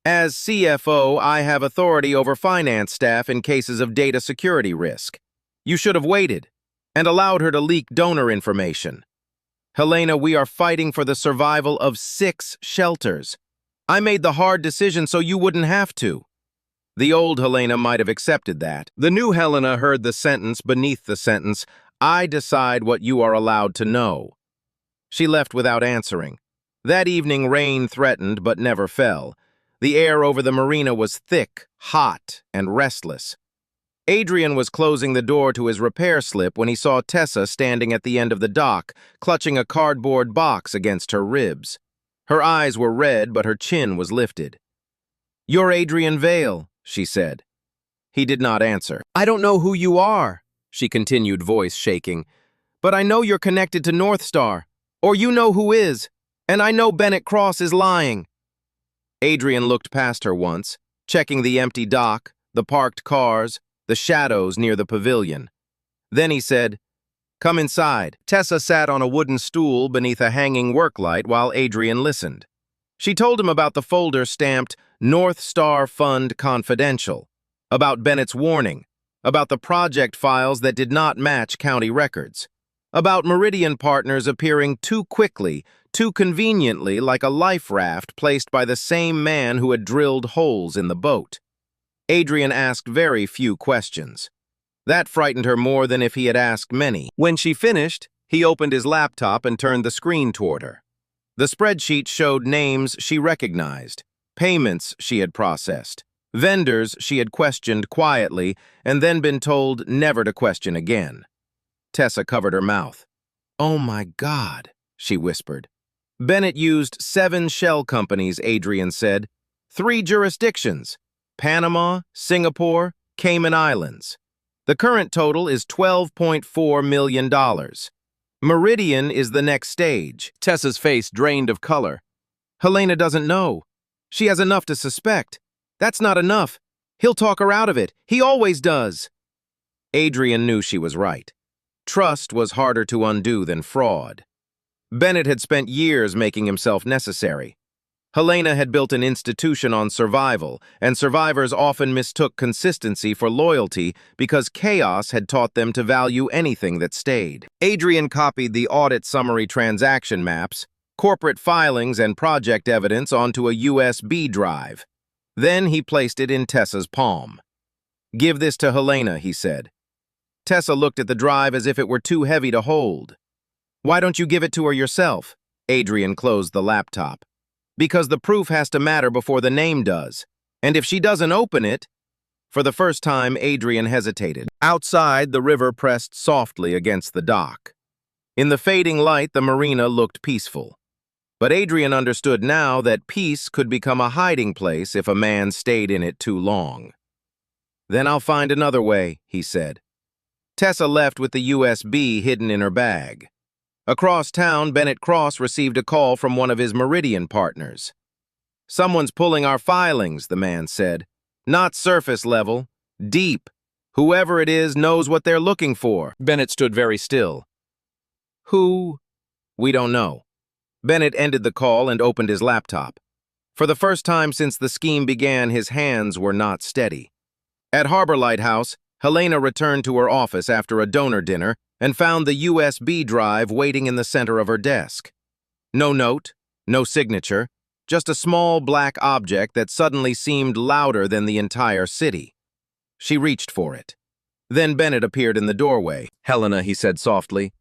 "As CFO, I have authority over finance staff in cases of data security risk. You should have waited and allowed her to leak donor information. Helena, we are fighting for the survival of 6 shelters. I made the hard decision so you wouldn't have to." The old Helena might have accepted that. The new Helena heard the sentence beneath the sentence, "I decide what you are allowed to know." She left without answering. That evening, rain threatened but never fell. The air over the marina was thick, hot, and restless. Adrian was closing the door to his repair slip when he saw Tessa standing at the end of the dock, clutching a cardboard box against her ribs. Her eyes were red, but her chin was lifted. "You're Adrian Vale," she said. He did not answer. "I don't know who you are," she continued, voice shaking, "but I know you're connected to Northstar, or you know who is, and I know Bennett Cross is lying." Adrian looked past her once, checking the empty dock, the parked cars, the shadows near the pavilion. Then he said, "Come inside." Tessa sat on a wooden stool beneath a hanging work light while Adrian listened. She told him about the folder stamped Northstar Fund Confidential, about Bennett's warning, about the project files that did not match county records, about Meridian partners appearing too quickly, too conveniently, like a life raft placed by the same man who had drilled holes in the boat. Adrian asked very few questions. That frightened her more than if he had asked many. When she finished, he opened his laptop and turned the screen toward her. The spreadsheet showed names she recognized, payments she had processed, vendors she had questioned quietly and then been told never to question again. Tessa covered her mouth. "Oh my God," she whispered. "Bennett used 7 shell companies," Adrian said. 3 jurisdictions: Panama, Singapore, Cayman Islands. The current total is $12.4 million. Meridian is the next stage." Tessa's face drained of color. "Helena doesn't know. She has enough to suspect. That's not enough. He'll talk her out of it. He always does." Adrian knew she was right. Trust was harder to undo than fraud. Bennett had spent years making himself necessary. Helena had built an institution on survival, and survivors often mistook consistency for loyalty because chaos had taught them to value anything that stayed. Adrian copied the audit summary transaction maps, corporate filings, and project evidence onto a USB drive. Then he placed it in Tessa's palm. "Give this to Helena," he said. Tessa looked at the drive as if it were too heavy to hold. "Why don't you give it to her yourself?" Adrian closed the laptop. "Because the proof has to matter before the name does. And if she doesn't open it..." For the first time, Adrian hesitated. Outside, the river pressed softly against the dock. In the fading light, the marina looked peaceful. But Adrian understood now that peace could become a hiding place if a man stayed in it too long. "Then I'll find another way," he said. Tessa left with the USB hidden in her bag. Across town, Bennett Cross received a call from one of his Meridian partners. "Someone's pulling our filings," the man said. "Not surface level, deep. Whoever it is knows what they're looking for." Bennett stood very still. "Who?" "We don't know." Bennett ended the call and opened his laptop. For the first time since the scheme began, his hands were not steady. At Harbor Lighthouse, Helena returned to her office after a donor dinner and found the USB drive waiting in the center of her desk. No note, no signature, just a small black object that suddenly seemed louder than the entire city. She reached for it. Then Bennett appeared in the doorway. "Helena," he said softly,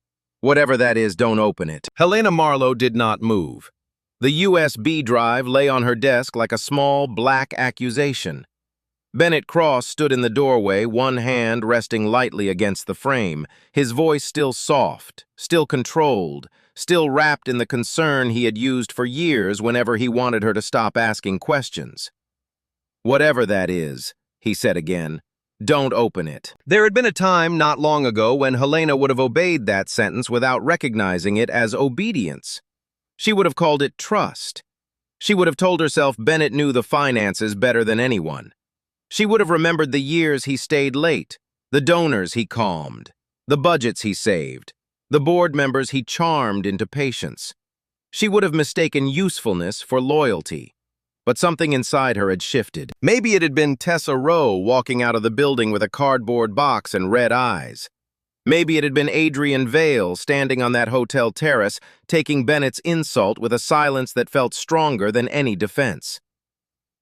"whatever that is, don't open it." Helena Marlowe did not move. The USB drive lay on her desk like a small black accusation. Bennett Cross stood in the doorway, one hand resting lightly against the frame, his voice still soft, still controlled, still wrapped in the concern he had used for years whenever he wanted her to stop asking questions. "Whatever that is," he said again, "don't open it." There had been a time not long ago when Helena would have obeyed that sentence without recognizing it as obedience. She would have called it trust. She would have told herself Bennett knew the finances better than anyone. She would have remembered the years he stayed late, the donors he calmed, the budgets he saved, the board members he charmed into patience. She would have mistaken usefulness for loyalty. But something inside her had shifted. Maybe it had been Tessa Rowe walking out of the building with a cardboard box and red eyes. Maybe it had been Adrian Vale standing on that hotel terrace, taking Bennett's insult with a silence that felt stronger than any defense.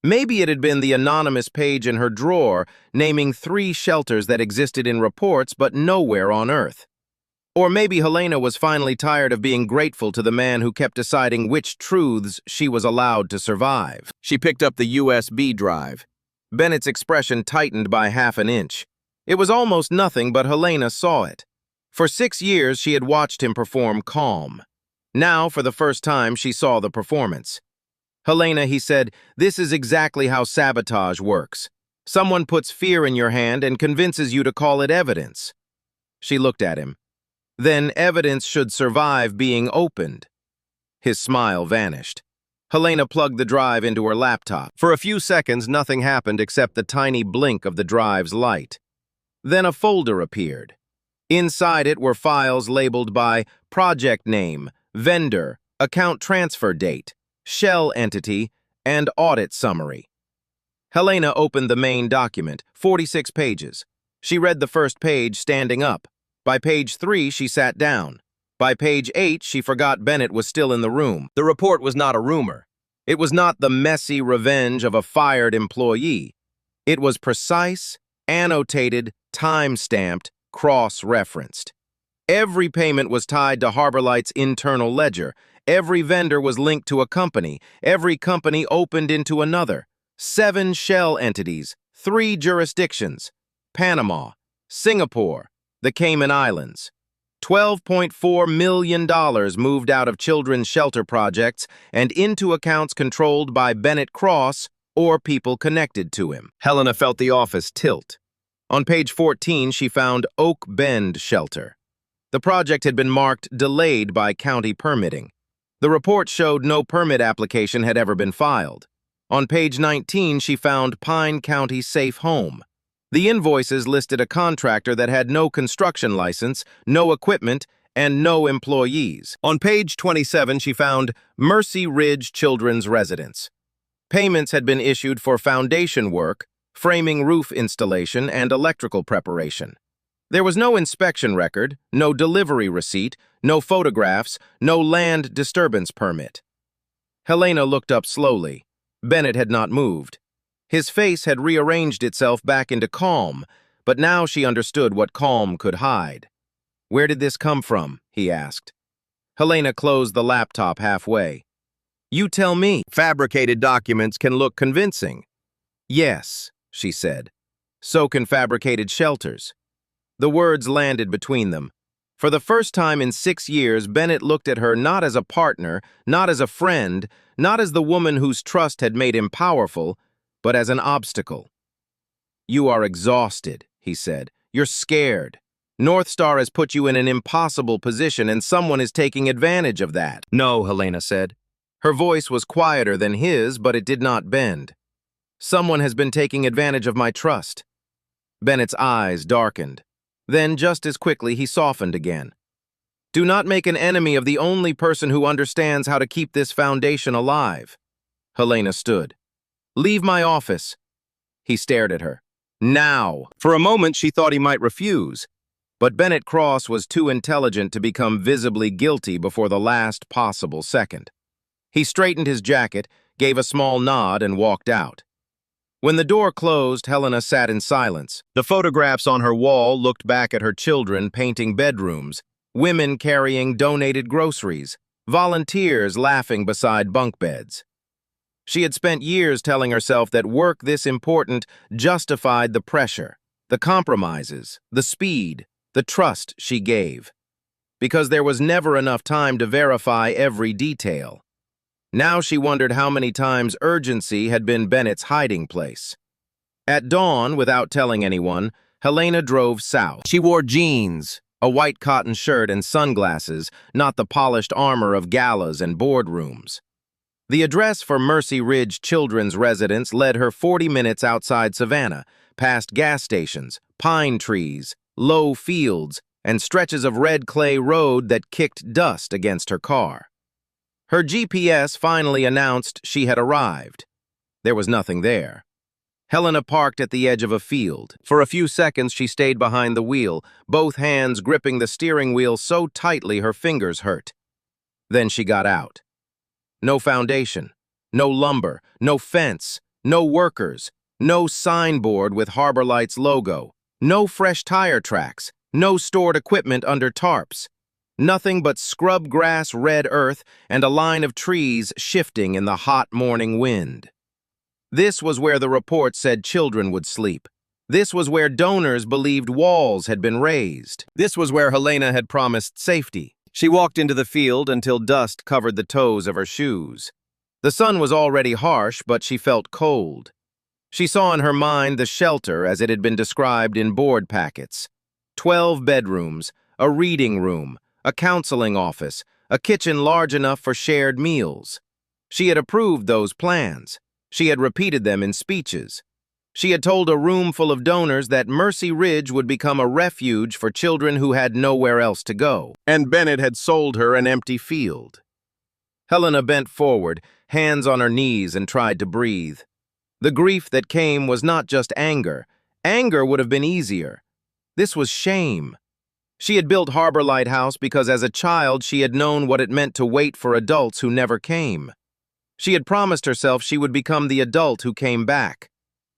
Maybe it had been the anonymous page in her drawer, naming 3 shelters that existed in reports but nowhere on Earth. Or maybe Helena was finally tired of being grateful to the man who kept deciding which truths she was allowed to survive. She picked up the USB drive. Bennett's expression tightened by half an inch. It was almost nothing, but Helena saw it. For 6 years, she had watched him perform calm. Now, for the first time, she saw the performance. "Helena," he said, "this is exactly how sabotage works. Someone puts fear in your hand and convinces you to call it evidence." She looked at him. "Then evidence should survive being opened." His smile vanished. Helena plugged the drive into her laptop. For a few seconds, nothing happened except the tiny blink of the drive's light. Then a folder appeared. Inside it were files labeled by project name, vendor, account transfer date, shell entity, and audit summary. Helena opened the main document, 46 pages. She read the first page standing up. By page 3, she sat down. By page 8, she forgot Bennett was still in the room. The report was not a rumor. It was not the messy revenge of a fired employee. It was precise, annotated, time-stamped, cross-referenced. Every payment was tied to HarborLight's internal ledger. Every vendor was linked to a company. Every company opened into another. 7 shell entities, 3 jurisdictions: Panama, Singapore, the Cayman Islands. $12.4 million moved out of children's shelter projects and into accounts controlled by Bennett Cross or people connected to him. Helena felt the office tilt. On page 14, she found Oak Bend Shelter. The project had been marked delayed by county permitting. The report showed no permit application had ever been filed. On page 19, she found Pine County Safe Home. The invoices listed a contractor that had no construction license, no equipment, and no employees. On page 27, she found Mercy Ridge Children's Residence. Payments had been issued for foundation work, framing roof installation, and electrical preparation. There was no inspection record, no delivery receipt, no photographs, no land disturbance permit. Helena looked up slowly. Bennett had not moved. His face had rearranged itself back into calm, but now she understood what calm could hide. "Where did this come from?" he asked. Helena closed the laptop halfway. "You tell me." "Fabricated documents can look convincing." "Yes," she said. "So can fabricated shelters." The words landed between them. For the first time in 6 years, Bennett looked at her not as a partner, not as a friend, not as the woman whose trust had made him powerful, but as an obstacle. "You are exhausted," he said. "You're scared. Northstar has put you in an impossible position, and someone is taking advantage of that." "No," Helena said. Her voice was quieter than his, but it did not bend. "Someone has been taking advantage of my trust." Bennett's eyes darkened. Then, just as quickly, he softened again. "Do not make an enemy of the only person who understands how to keep this foundation alive." Helena stood. "Leave my office." He stared at her. "Now." For a moment, she thought he might refuse. But Bennett Cross was too intelligent to become visibly guilty before the last possible second. He straightened his jacket, gave a small nod, and walked out. When the door closed, Helena sat in silence. The photographs on her wall looked back at her children painting bedrooms, women carrying donated groceries, volunteers laughing beside bunk beds. She had spent years telling herself that work this important justified the pressure, the compromises, the speed, the trust she gave, because there was never enough time to verify every detail. Now she wondered how many times urgency had been Bennett's hiding place. At dawn, without telling anyone, Helena drove south. She wore jeans, a white cotton shirt, and sunglasses, not the polished armor of galas and boardrooms. The address for Mercy Ridge Children's Residence led her 40 minutes outside Savannah, past gas stations, pine trees, low fields, and stretches of red clay road that kicked dust against her car. Her GPS finally announced she had arrived. There was nothing there. Helena parked at the edge of a field. For a few seconds, she stayed behind the wheel, both hands gripping the steering wheel so tightly her fingers hurt. Then she got out. No foundation, no lumber, no fence, no workers, no signboard with Harbor Lights logo, no fresh tire tracks, no stored equipment under tarps. Nothing but scrub grass, red earth, and a line of trees shifting in the hot morning wind. This was where the report said children would sleep. This was where donors believed walls had been raised. This was where Helena had promised safety. She walked into the field until dust covered the toes of her shoes. The sun was already harsh, but she felt cold. She saw in her mind the shelter as it had been described in board packets. 12 bedrooms, a reading room, a counseling office, a kitchen large enough for shared meals. She had approved those plans. She had repeated them in speeches. She had told a room full of donors that Mercy Ridge would become a refuge for children who had nowhere else to go. And Bennett had sold her an empty field. Helena bent forward, hands on her knees, and tried to breathe. The grief that came was not just anger. Anger would have been easier. This was shame. She had built Harbor Lighthouse because as a child she had known what it meant to wait for adults who never came. She had promised herself she would become the adult who came back.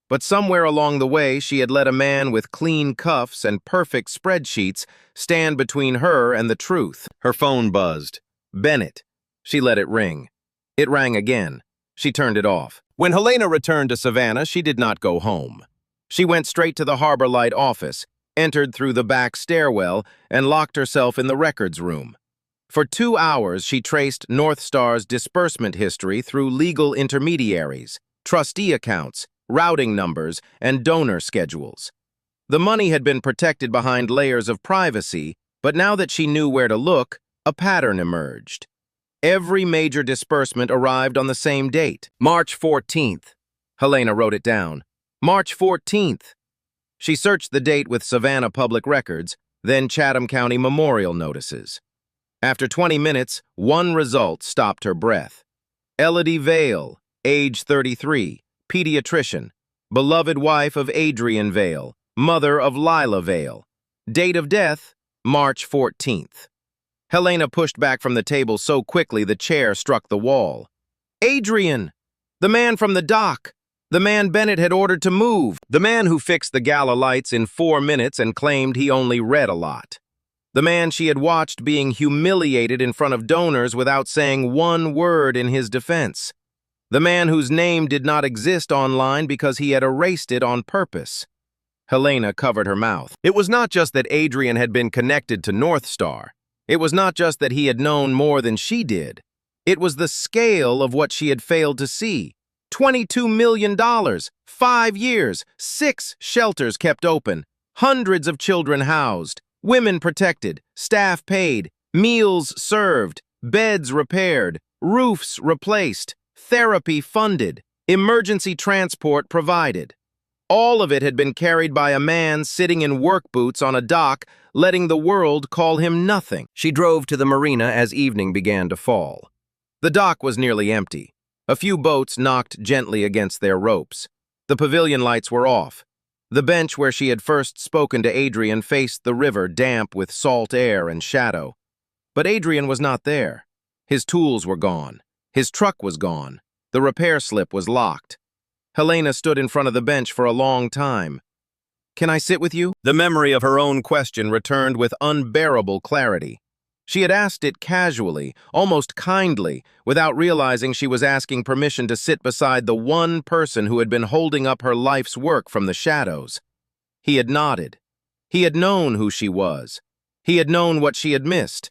But somewhere along the way she had let a man with clean cuffs and perfect spreadsheets stand between her and the truth. Her phone buzzed. Bennett. She let it ring. It rang again. She turned it off. When Helena returned to Savannah, she did not go home. She went straight to the Harbor Light office, entered through the back stairwell, and locked herself in the records room. For 2 hours, she traced Northstar's disbursement history through legal intermediaries, trustee accounts, routing numbers, and donor schedules. The money had been protected behind layers of privacy, but now that she knew where to look, a pattern emerged. Every major disbursement arrived on the same date, March 14th. Helena wrote it down. March 14th. She searched the date with Savannah Public Records, then Chatham County Memorial Notices. After 20 minutes, one result stopped her breath. Helena Vale, age 33, pediatrician, beloved wife of Adrian Vale, mother of Lila Vale. Date of death, March 14th. Helena pushed back from the table so quickly the chair struck the wall. Adrian! The man from the dock! The man Bennett had ordered to move. The man who fixed the Gala lights in 4 minutes and claimed he only read a lot. The man she had watched being humiliated in front of donors without saying one word in his defense. The man whose name did not exist online because he had erased it on purpose. Helena covered her mouth. It was not just that Adrian had been connected to Northstar. It was not just that he had known more than she did. It was the scale of what she had failed to see. $22 million, 5 years, 6 shelters kept open, hundreds of children housed, women protected, staff paid, meals served, beds repaired, roofs replaced, therapy funded, emergency transport provided. All of it had been carried by a man sitting in work boots on a dock, letting the world call him nothing. She drove to the marina as evening began to fall. The dock was nearly empty. A few boats knocked gently against their ropes. The pavilion lights were off. The bench where she had first spoken to Adrian faced the river, damp with salt air and shadow. But Adrian was not there. His tools were gone. His truck was gone. The repair slip was locked. Helena stood in front of the bench for a long time. "Can I sit with you?" The memory of her own question returned with unbearable clarity. She had asked it casually, almost kindly, without realizing she was asking permission to sit beside the one person who had been holding up her life's work from the shadows. He had nodded. He had known who she was. He had known what she had missed.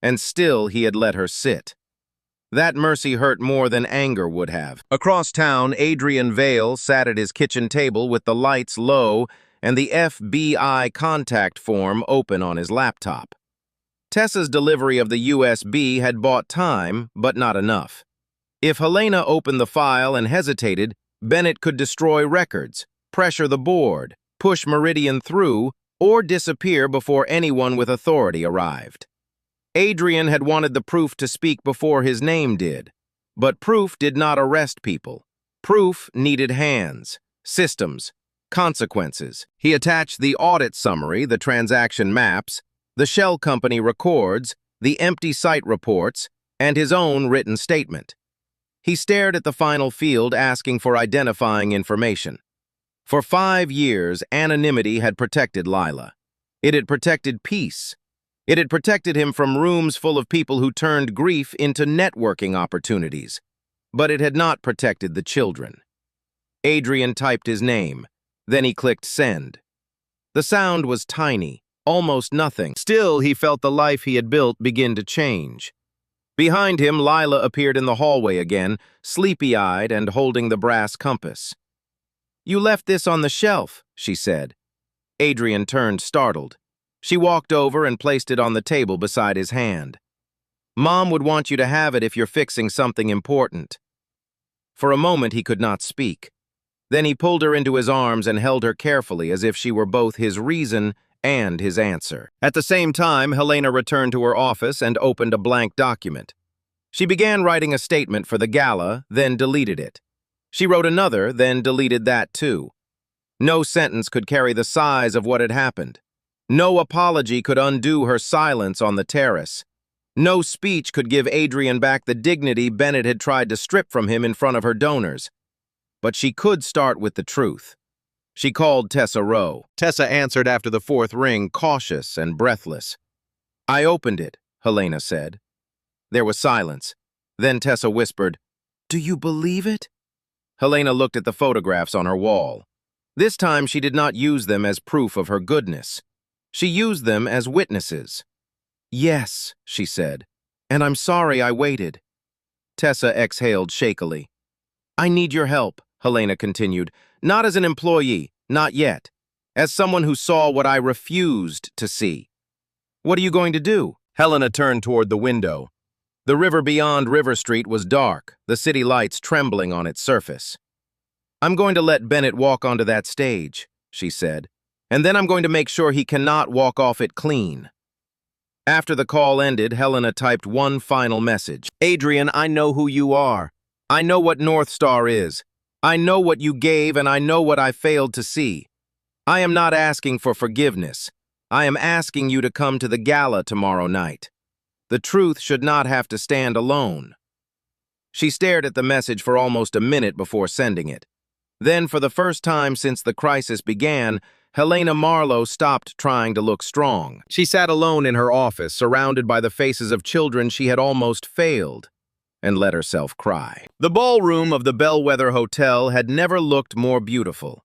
And still he had let her sit. That mercy hurt more than anger would have. Across town, Adrian Vale sat at his kitchen table with the lights low and the FBI contact form open on his laptop. Tessa's delivery of the USB had bought time, but not enough. If Helena opened the file and hesitated, Bennett could destroy records, pressure the board, push Meridian through, or disappear before anyone with authority arrived. Adrian had wanted the proof to speak before his name did, but proof did not arrest people. Proof needed hands, systems, consequences. He attached the audit summary, the transaction maps, the shell company records, the empty site reports, and his own written statement. He stared at the final field asking for identifying information. For 5 years, anonymity had protected Lila. It had protected peace. It had protected him from rooms full of people who turned grief into networking opportunities. But it had not protected the children. Adrian typed his name. Then he clicked send. The sound was tiny, almost nothing. Still, he felt the life he had built begin to change. Behind him, Lila appeared in the hallway again, sleepy-eyed and holding the brass compass. "You left this on the shelf," she said. Adrian turned, startled. She walked over and placed it on the table beside his hand. "Mom would want you to have it if you're fixing something important." For a moment, he could not speak. Then he pulled her into his arms and held her carefully as if she were both his reason and his answer. At the same time, Helena returned to her office and opened a blank document. She began writing a statement for the Gala, then deleted it. She wrote another, then deleted that too. No sentence could carry the size of what had happened. No apology could undo her silence on the terrace. No speech could give Adrian back the dignity Bennett had tried to strip from him in front of her donors. But she could start with the truth. She called Tessa Rowe. Tessa answered after the 4th ring, cautious and breathless. "I opened it," Helena said. There was silence. Then Tessa whispered, "Do you believe it?" Helena looked at the photographs on her wall. This time she did not use them as proof of her goodness. She used them as witnesses. "Yes," she said, "and I'm sorry I waited." Tessa exhaled shakily. "I need your help," Helena continued, "not as an employee, not yet. As someone who saw what I refused to see." "What are you going to do?" Helena turned toward the window. The river beyond River Street was dark, the city lights trembling on its surface. "I'm going to let Bennett walk onto that stage," she said, "and then I'm going to make sure he cannot walk off it clean." After the call ended, Helena typed one final message. "Adrian, I know who you are. I know what Northstar is. I know what you gave, and I know what I failed to see. I am not asking for forgiveness. I am asking you to come to the Gala tomorrow night. The truth should not have to stand alone." She stared at the message for almost a minute before sending it. Then, for the first time since the crisis began, Helena Marlowe stopped trying to look strong. She sat alone in her office, surrounded by the faces of children she had almost failed, and let herself cry. The ballroom of the Bellwether Hotel had never looked more beautiful.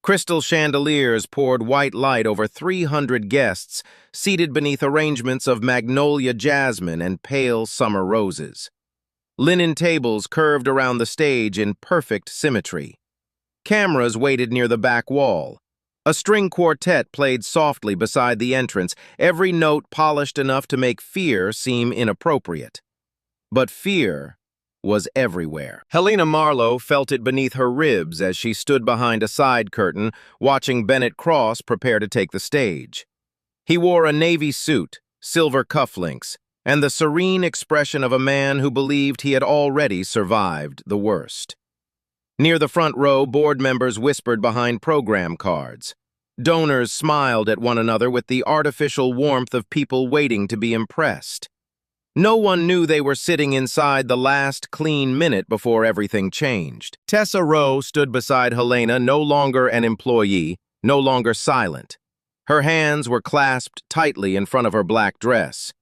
Crystal chandeliers poured white light over 300 guests, seated beneath arrangements of magnolia jasmine and pale summer roses. Linen tables curved around the stage in perfect symmetry. Cameras waited near the back wall. A string quartet played softly beside the entrance, every note polished enough to make fear seem inappropriate. But fear was everywhere. Helena Marlowe felt it beneath her ribs as she stood behind a side curtain, watching Bennett Cross prepare to take the stage. He wore a navy suit, silver cufflinks, and the serene expression of a man who believed he had already survived the worst. Near the front row, board members whispered behind program cards. Donors smiled at one another with the artificial warmth of people waiting to be impressed. No one knew they were sitting inside the last clean minute before everything changed. Tessa Rowe stood beside Helena, no longer an employee, no longer silent. Her hands were clasped tightly in front of her black dress.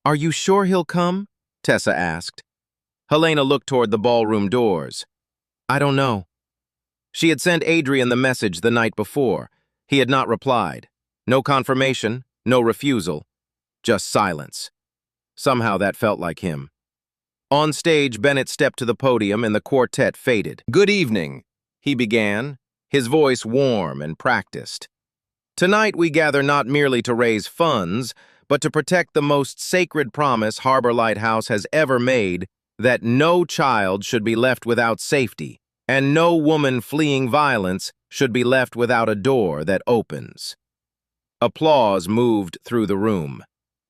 "Are you sure he'll come?" Tessa asked. Helena looked toward the ballroom doors. "I don't know." She had sent Adrian the message the night before. He had not replied. No confirmation, no refusal, just silence. Somehow that felt like him. On stage, Bennett stepped to the podium and the quartet faded. "Good evening," he began, his voice warm and practiced. "Tonight we gather not merely to raise funds, but to protect the most sacred promise Harbor Lighthouse has ever made, that no child should be left without safety, and no woman fleeing violence should be left without a door that opens." Applause moved through the room.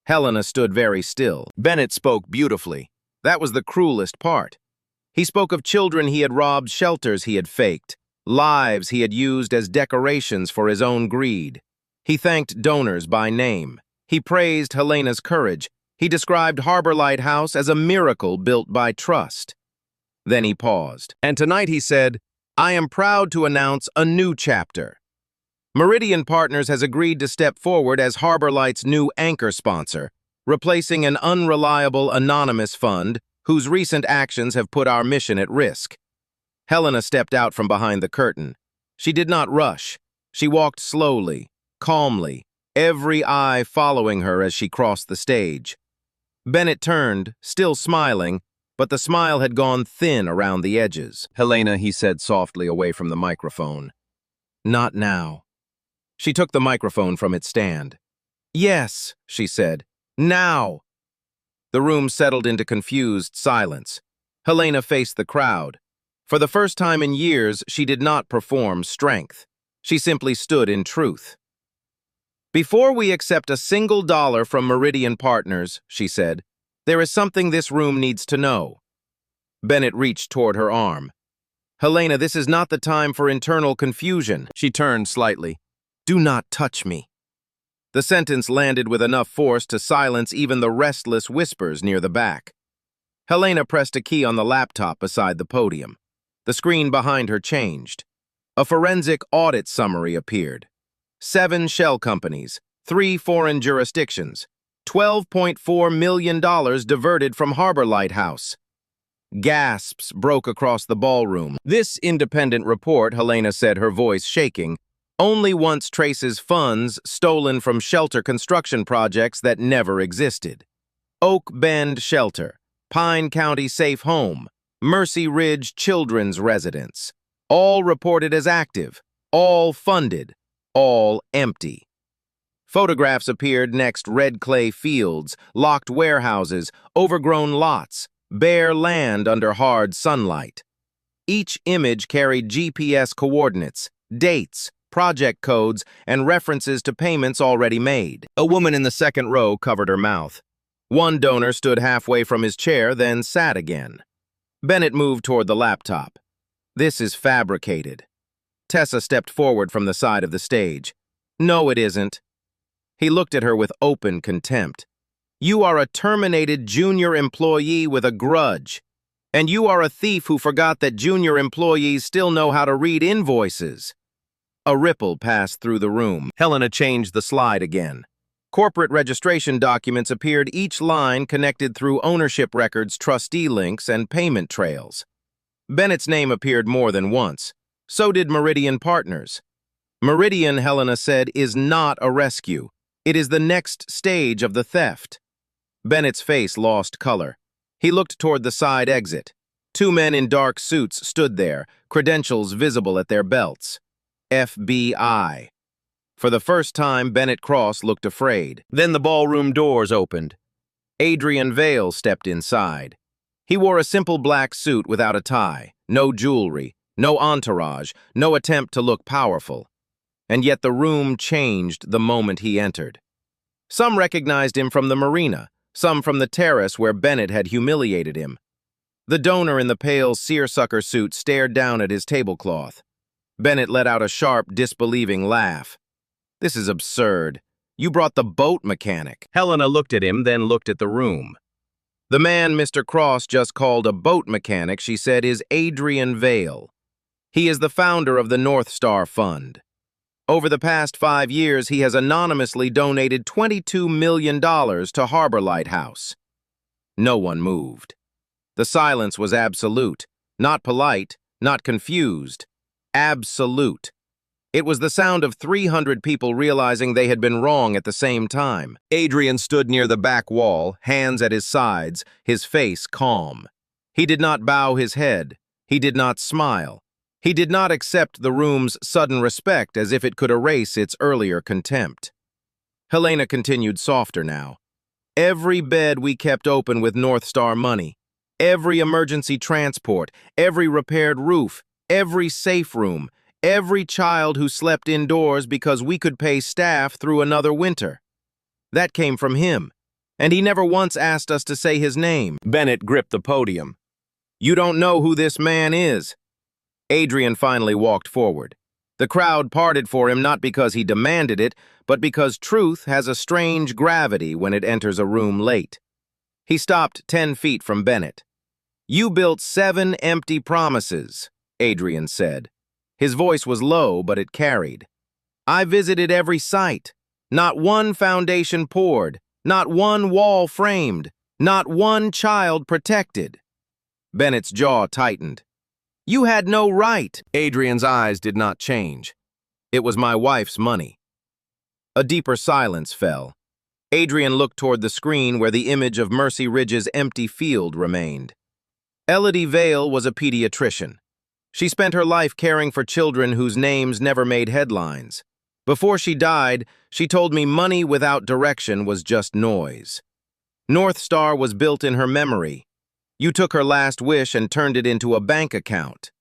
Helena stood very still. Bennett spoke beautifully. That was the cruelest part. He spoke of children he had robbed, shelters he had faked, lives he had used as decorations for his own greed. He thanked donors by name. He praised Helena's courage. He described Harbor Lighthouse as a miracle built by trust. Then he paused. "And tonight," he said, "I am proud to announce a new chapter. Meridian Partners has agreed to step forward as Harbor Light's new anchor sponsor, replacing an unreliable anonymous fund whose recent actions have put our mission at risk." Helena stepped out from behind the curtain. She did not rush. She walked slowly, calmly, every eye following her as she crossed the stage. Bennett turned, still smiling, but the smile had gone thin around the edges. "Helena," he said softly away from the microphone. "Not now." She took the microphone from its stand. "Yes," she said, "now." The room settled into confused silence. Helena faced the crowd. For the first time in years, she did not perform strength. She simply stood in truth. "Before we accept a single dollar from Meridian Partners," she said, "there is something this room needs to know." Bennett reached toward her arm. "Helena, this is not the time for internal confusion." She turned slightly. "Do not touch me." The sentence landed with enough force to silence even the restless whispers near the back. Helena pressed a key on the laptop beside the podium. The screen behind her changed. A forensic audit summary appeared. 7 shell companies, 3 foreign jurisdictions, $12.4 million diverted from Harbor Lighthouse. Gasps broke across the ballroom. This independent report, Helena said, her voice shaking, only once traces funds stolen from shelter construction projects that never existed. Oak Bend Shelter, Pine County Safe Home, Mercy Ridge Children's Residence, all reported as active, all funded, all empty. Photographs appeared next: red clay fields, locked warehouses, overgrown lots, bare land under hard sunlight. Each image carried GPS coordinates, dates, project codes, and references to payments already made. A woman in the second row covered her mouth. One donor stood halfway from his chair, then sat again. Bennett moved toward the laptop. "This is fabricated." Tessa stepped forward from the side of the stage. "No, it isn't." He looked at her with open contempt. "You are a terminated junior employee with a grudge. And you are a thief who forgot that junior employees still know how to read invoices." A ripple passed through the room. Helena changed the slide again. Corporate registration documents appeared, each line connected through ownership records, trustee links, and payment trails. Bennett's name appeared more than once. So did Meridian Partners. Meridian, Helena said, is not a rescue. It is the next stage of the theft. Bennett's face lost color. He looked toward the side exit. 2 men in dark suits stood there, credentials visible at their belts. FBI. For the first time, Bennett Cross looked afraid. Then the ballroom doors opened. Adrian Vale stepped inside. He wore a simple black suit without a tie, no jewelry, no entourage, no attempt to look powerful. And yet the room changed the moment he entered. Some recognized him from the marina, some from the terrace where Bennett had humiliated him. The donor in the pale seersucker suit stared down at his tablecloth. Bennett let out a sharp, disbelieving laugh. "This is absurd. You brought the boat mechanic." Helena looked at him, then looked at the room. The man Mr. Cross just called a boat mechanic, she said, is Adrian Vale. He is the founder of the Northstar Fund. Over the past 5 years, he has anonymously donated $22 million to Harbor Lighthouse. No one moved. The silence was absolute, not polite, not confused. Absolute. It was the sound of 300 people realizing they had been wrong at the same time. Adrian stood near the back wall, hands at his sides, his face calm. He did not bow his head. He did not smile. He did not accept the room's sudden respect as if it could erase its earlier contempt. Helena continued softer now. Every bed we kept open with Northstar money, every emergency transport, every repaired roof, every safe room, every child who slept indoors because we could pay staff through another winter. That came from him, and he never once asked us to say his name. Bennett gripped the podium. You don't know who this man is. Adrian finally walked forward. The crowd parted for him not because he demanded it, but because truth has a strange gravity when it enters a room late. He stopped 10 feet from Bennett. You built 7 empty promises, Adrian said. His voice was low, but it carried. I visited every site. Not one foundation poured, not one wall framed, not one child protected. Bennett's jaw tightened. You had no right. Adrian's eyes did not change. It was my wife's money. A deeper silence fell. Adrian looked toward the screen where the image of Mercy Ridge's empty field remained. Elodie Vale was a pediatrician. She spent her life caring for children whose names never made headlines. Before she died, she told me money without direction was just noise. Northstar was built in her memory. You took her last wish and turned it into a bank account.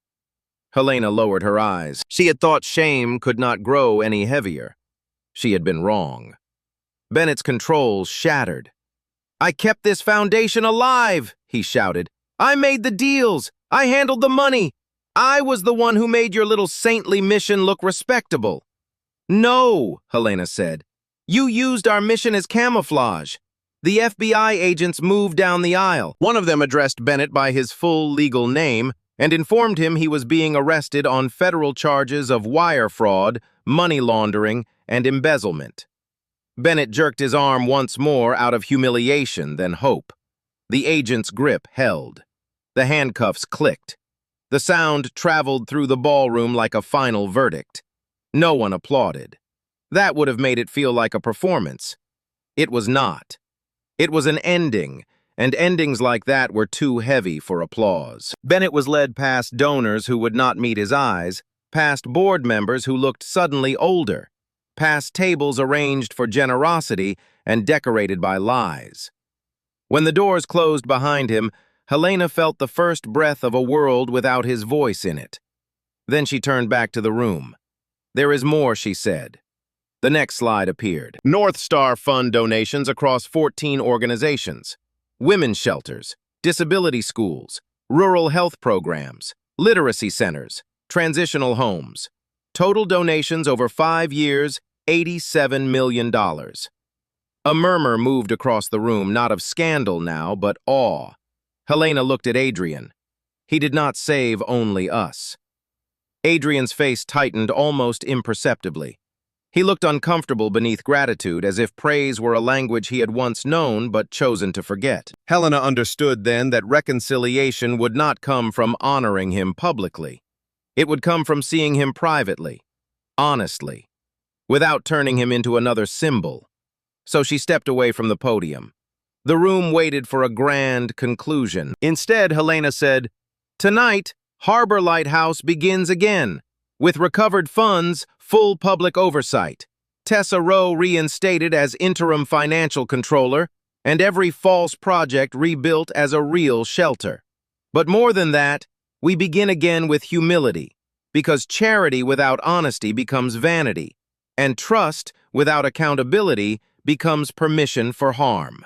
Helena lowered her eyes. She had thought shame could not grow any heavier. She had been wrong. Bennett's controls shattered. I kept this foundation alive, he shouted. I made the deals. I handled the money. I was the one who made your little saintly mission look respectable. No, Helena said. You used our mission as camouflage. The FBI agents moved down the aisle. One of them addressed Bennett by his full legal name and informed him he was being arrested on federal charges of wire fraud, money laundering, and embezzlement. Bennett jerked his arm once more out of humiliation than hope. The agent's grip held. The handcuffs clicked. The sound traveled through the ballroom like a final verdict. No one applauded. That would have made it feel like a performance. It was not. It was an ending, and endings like that were too heavy for applause. Bennett was led past donors who would not meet his eyes, past board members who looked suddenly older, past tables arranged for generosity and decorated by lies. When the doors closed behind him, Helena felt the first breath of a world without his voice in it. Then she turned back to the room. There is more, she said. The next slide appeared. Northstar Fund donations across 14 organizations. Women's shelters, disability schools, rural health programs, literacy centers, transitional homes. Total donations over 5 years, $87 million. A murmur moved across the room, not of scandal now, but awe. Helena looked at Adrian. He did not save only us. Adrian's face tightened almost imperceptibly. He looked uncomfortable beneath gratitude, as if praise were a language he had once known but chosen to forget. Helena understood then that reconciliation would not come from honoring him publicly. It would come from seeing him privately, honestly, without turning him into another symbol. So she stepped away from the podium. The room waited for a grand conclusion. Instead, Helena said, Tonight, Harbor Lighthouse begins again, with recovered funds, full public oversight, Tessa Rowe reinstated as interim financial controller, and every false project rebuilt as a real shelter. But more than that, we begin again with humility, because charity without honesty becomes vanity, and trust without accountability becomes permission for harm.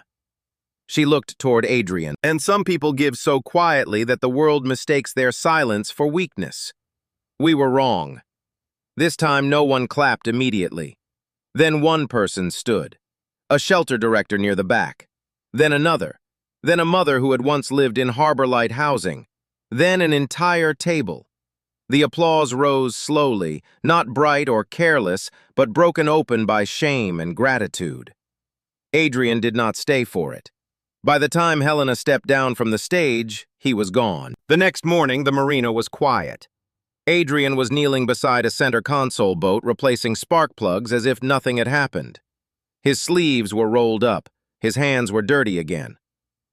She looked toward Adrian. And some people give so quietly that the world mistakes their silence for weakness. We were wrong. This time no one clapped immediately. Then one person stood, a shelter director near the back. Then another, then a mother who had once lived in harbor-light housing, then an entire table. The applause rose slowly, not bright or careless, but broken open by shame and gratitude. Adrian did not stay for it. By the time Helena stepped down from the stage, he was gone. The next morning, the marina was quiet. Adrian was kneeling beside a center console boat, replacing spark plugs as if nothing had happened. His sleeves were rolled up, his hands were dirty again.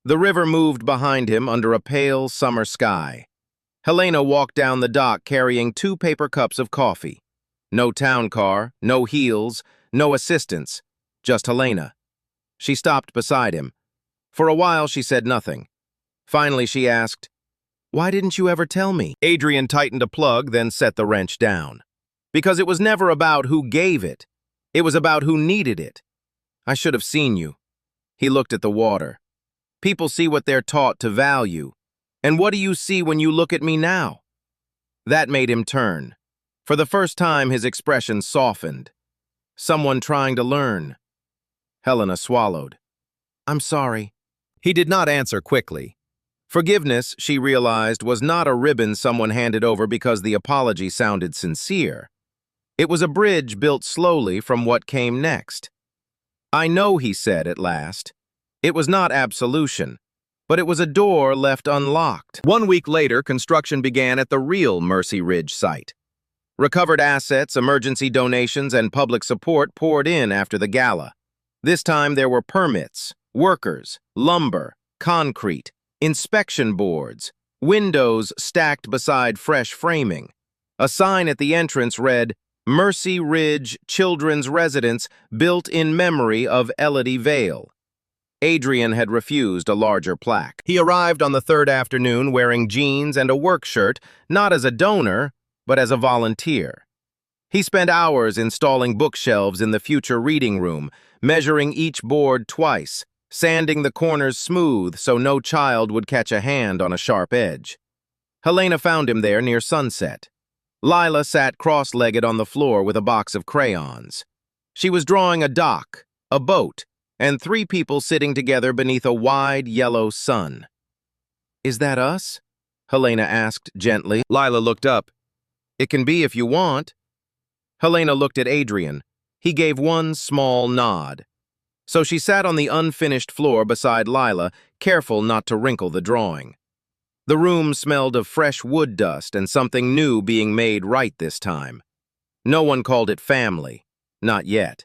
The river moved behind him under a pale summer sky. Helena walked down the dock carrying 2 paper cups of coffee. No town car, no heels, no assistance, just Helena. She stopped beside him. For a while she said nothing. Finally she asked, "Why didn't you ever tell me?" Adrian tightened a plug, then set the wrench down. Because it was never about who gave it. It was about who needed it. "I should have seen you." He looked at the water. "People see what they're taught to value. And what do you see when you look at me now?" That made him turn. For the first time, his expression softened. Someone trying to learn. Helena swallowed. "I'm sorry." He did not answer quickly. Forgiveness, she realized, was not a ribbon someone handed over because the apology sounded sincere. It was a bridge built slowly from what came next. "I know," he said at last. It was not absolution, but it was a door left unlocked. 1 week later, construction began at the real Mercy Ridge site. Recovered assets, emergency donations, and public support poured in after the gala. This time there were permits, workers, lumber, concrete, inspection boards, windows stacked beside fresh framing. A sign at the entrance read, "Mercy Ridge Children's Residence, built in memory of Adrian Vale." Adrian had refused a larger plaque. He arrived on the 3rd afternoon wearing jeans and a work shirt, not as a donor, but as a volunteer. He spent hours installing bookshelves in the future reading room, measuring each board twice, sanding the corners smooth so no child would catch a hand on a sharp edge. Helena found him there near sunset. Lila sat cross-legged on the floor with a box of crayons. She was drawing a dock, a boat, and 3 people sitting together beneath a wide yellow sun. "Is that us?" Helena asked gently. Lila looked up. "It can be if you want." Helena looked at Adrian. He gave one small nod. So she sat on the unfinished floor beside Lila, careful not to wrinkle the drawing. The room smelled of fresh wood dust and something new being made right this time. No one called it family. Not yet.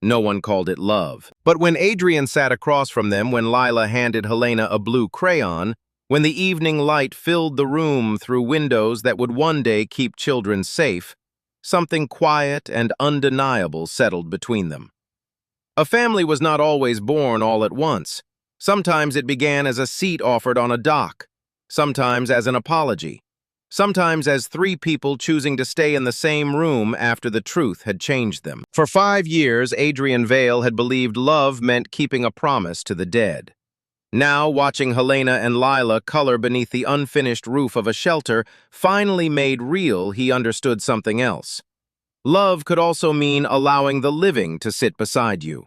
No one called it love. But when Adrian sat across from them, when Lila handed Helena a blue crayon, when the evening light filled the room through windows that would one day keep children safe, something quiet and undeniable settled between them. A family was not always born all at once. Sometimes it began as a seat offered on a dock, sometimes as an apology, sometimes as 3 people choosing to stay in the same room after the truth had changed them. For 5 years, Adrian Vale had believed love meant keeping a promise to the dead. Now, watching Helena and Lila color beneath the unfinished roof of a shelter, finally made real, he understood something else. Love could also mean allowing the living to sit beside you.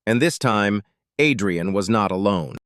And this time, Adrian was not alone.